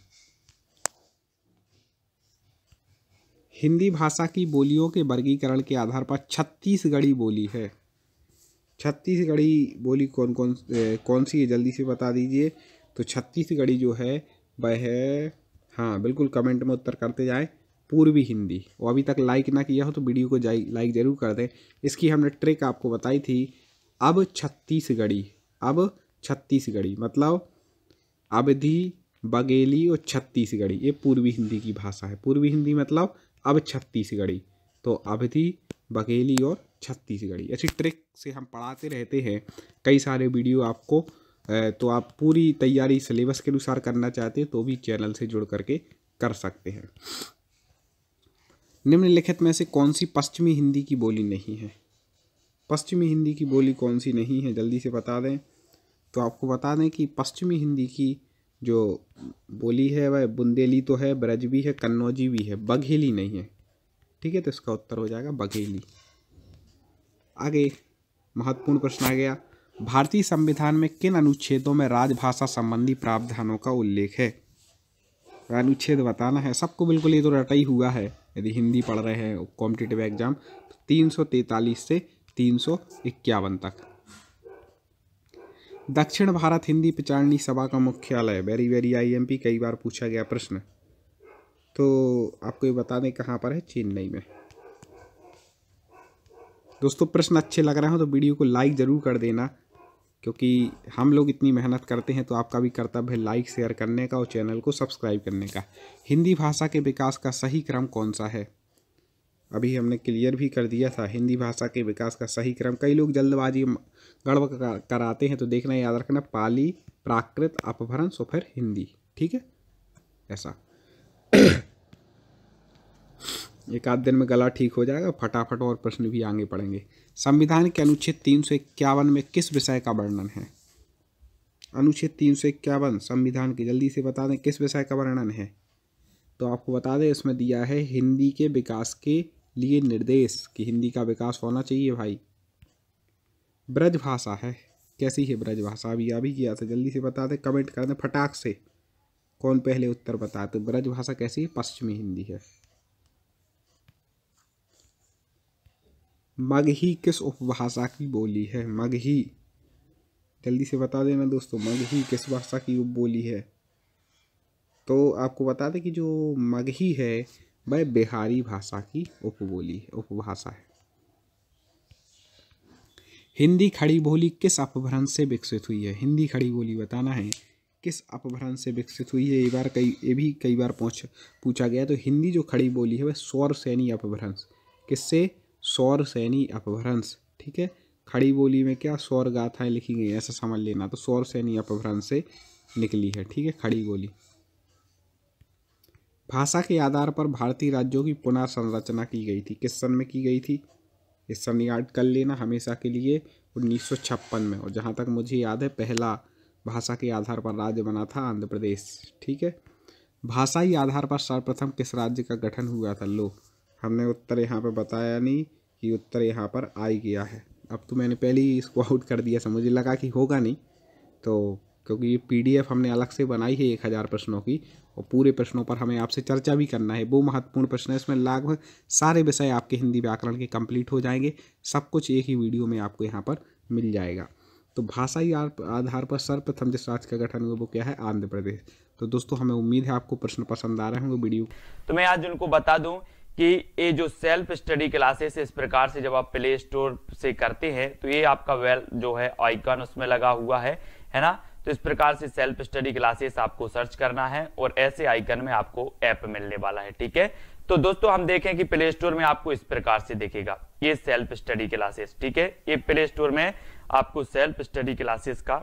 हिंदी भाषा की बोलियों के वर्गीकरण के आधार पर छत्तीसगढ़ी बोली है। छत्तीसगढ़ी बोली कौन सी है? जल्दी से बता दीजिए। तो छत्तीसगढ़ी जो है वह है, हाँ बिल्कुल, कमेंट में उत्तर करते जाए, पूर्वी हिंदी। और अभी तक लाइक ना किया हो तो वीडियो को लाइक ज़रूर कर दें। इसकी हमने ट्रिक आपको बताई थी। अब छत्तीसगढ़ी मतलब अवधी, बघेली और छत्तीसगढ़ी, ये पूर्वी हिंदी की भाषा है। पूर्वी हिंदी मतलब अब छत्तीसगढ़ी। तो अवधी, बघेली और छत्तीसगढ़ी, ऐसी ट्रिक से हम पढ़ाते रहते हैं कई सारे वीडियो आपको। तो आप पूरी तैयारी सिलेबस के अनुसार करना चाहते हैं तो भी चैनल से जुड़ करके कर सकते हैं। निम्नलिखित में से कौन सी पश्चिमी हिंदी की बोली नहीं है? पश्चिमी हिंदी की बोली कौन सी नहीं है, जल्दी से बता दें। तो आपको बता दें कि पश्चिमी हिंदी की जो बोली है वह बुंदेली तो है, ब्रज भी है, कन्नौजी भी है, बघेली नहीं है। ठीक है, तो इसका उत्तर हो जाएगा बघेली। आगे महत्वपूर्ण प्रश्न आ गया, भारतीय संविधान में किन अनुच्छेदों में राजभाषा संबंधी प्रावधानों का उल्लेख है? अनुच्छेद बताना है सबको, बिल्कुल ये तो रटा ही हुआ है यदि हिंदी पढ़ रहे हैं कॉम्पिटिटिव एग्जाम। 343 से 351 तक। दक्षिण भारत हिंदी प्रचारणी सभा का मुख्यालय, वेरी वेरी IMP, कई बार पूछा गया प्रश्न, तो आपको ये बता दें कहाँ पर है, चेन्नई में। दोस्तों प्रश्न अच्छे लग रहे हो तो वीडियो को लाइक ज़रूर कर देना, क्योंकि हम लोग इतनी मेहनत करते हैं तो आपका भी कर्तव्य है लाइक शेयर करने का और चैनल को सब्सक्राइब करने का। हिंदी भाषा के विकास का सही क्रम कौन सा है? अभी हमने क्लियर भी कर दिया था, हिंदी भाषा के विकास का सही क्रम। कई लोग जल्दबाजी गड़बड़ कराते हैं, तो देखना याद रखना, पाली, प्राकृत, अपभ्रंश और फिर हिंदी। ठीक है, ऐसा एक आध दिन में गला ठीक हो जाएगा, फटाफट और प्रश्न भी आगे पढ़ेंगे। संविधान के अनुच्छेद 351 में किस विषय का वर्णन है? अनुच्छेद 351 संविधान के, जल्दी से बता दें किस विषय का वर्णन है? तो आपको बता दें इसमें दिया है हिंदी के विकास के लिए निर्देश, कि हिंदी का विकास होना चाहिए भाई। ब्रज भाषा है, कैसी है ब्रज भाषा? अभी किया था, जल्दी से बता दें, कमेंट कर दें फटाक से, कौन पहले उत्तर बताए। तो ब्रज भाषा कैसी है? पश्चिमी हिंदी है। मगही किस उपभाषा की बोली है? मगही, जल्दी से बता देना दोस्तों, मगही किस भाषा की उपबोली है? तो आपको बता दें कि जो मगही है वह बिहारी भाषा की उपबोली है, उपभाषा है। हिंदी खड़ी बोली किस अपभ्रंश से विकसित हुई है? हिंदी खड़ी बोली बताना है किस अपभ्रंश से विकसित हुई है। ये भी कई बार पूछा गया। तो हिंदी जो खड़ी बोली है वह सौर सैनी अपभ्रंश, किससे? सौर सैनी अपभ्रंश। ठीक है, खड़ी बोली में क्या सौर गाथाएं लिखी गई, ऐसा समझ लेना। तो सौर सैनी अपभ्रंश से निकली है। ठीक है, खड़ी बोली। भाषा के आधार पर भारतीय राज्यों की पुनर्संरचना की गई थी, किस सन में की गई थी? इस सन याद कर लेना हमेशा के लिए, 1956 में। और जहाँ तक मुझे याद है पहला भाषा के आधार पर राज्य बना था आंध्र प्रदेश। ठीक है, भाषाई आधार पर सर्वप्रथम किस राज्य का गठन हुआ था? लो, हमने उत्तर यहाँ पे बताया नहीं कि उत्तर यहाँ पर आ गया है। अब तो मैंने पहले ही इसको आउट कर दिया था, मुझे लगा कि होगा नहीं, तो क्योंकि ये PDF हमने अलग से बनाई है 1000 प्रश्नों की, और पूरे प्रश्नों पर हमें आपसे चर्चा भी करना है। वो महत्वपूर्ण प्रश्न है, इसमें लगभग सारे विषय आपके हिंदी व्याकरण के कंप्लीट हो जाएंगे। सब कुछ एक ही वीडियो में आपको यहाँ पर मिल जाएगा। तो भाषाई आधार पर सर्वप्रथम जिस राज्य का गठन हुआ वो क्या है? आंध्र प्रदेश। तो दोस्तों हमें उम्मीद है आपको प्रश्न पसंद आ रहे होंगे वीडियो। तो मैं आज उनको बता दूं कि ये जो सेल्फ स्टडी क्लासेस इस प्रकार से जब आप प्ले स्टोर से करते हैं तो ये आपका जो है आइकन उसमें लगा हुआ है ना। तो इस प्रकार से सेल्फ स्टडी क्लासेस आपको सर्च करना है और ऐसे आइकन में आपको ऐप मिलने वाला है। ठीक है, तो दोस्तों हम देखें कि प्ले स्टोर में आपको इस प्रकार से दिखेगा ये सेल्फ स्टडी क्लासेस। ठीक है, ये प्ले स्टोर में आपको सेल्फ स्टडी क्लासेस का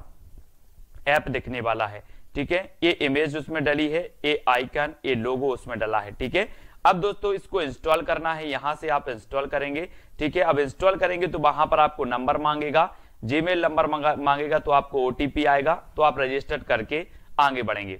ऐप दिखने वाला है। ठीक है, ये इमेज उसमें डली है, ये आइकन, ये लोगो उसमें डला है। ठीक है, अब दोस्तों इसको इंस्टॉल करना है, यहां से आप इंस्टॉल करेंगे। ठीक है, अब इंस्टॉल करेंगे तो वहां पर आपको नंबर मांगेगा, जीमेल नंबर मांगेगा, तो आपको OTP आएगा, तो आप रजिस्टर करके आगे बढ़ेंगे।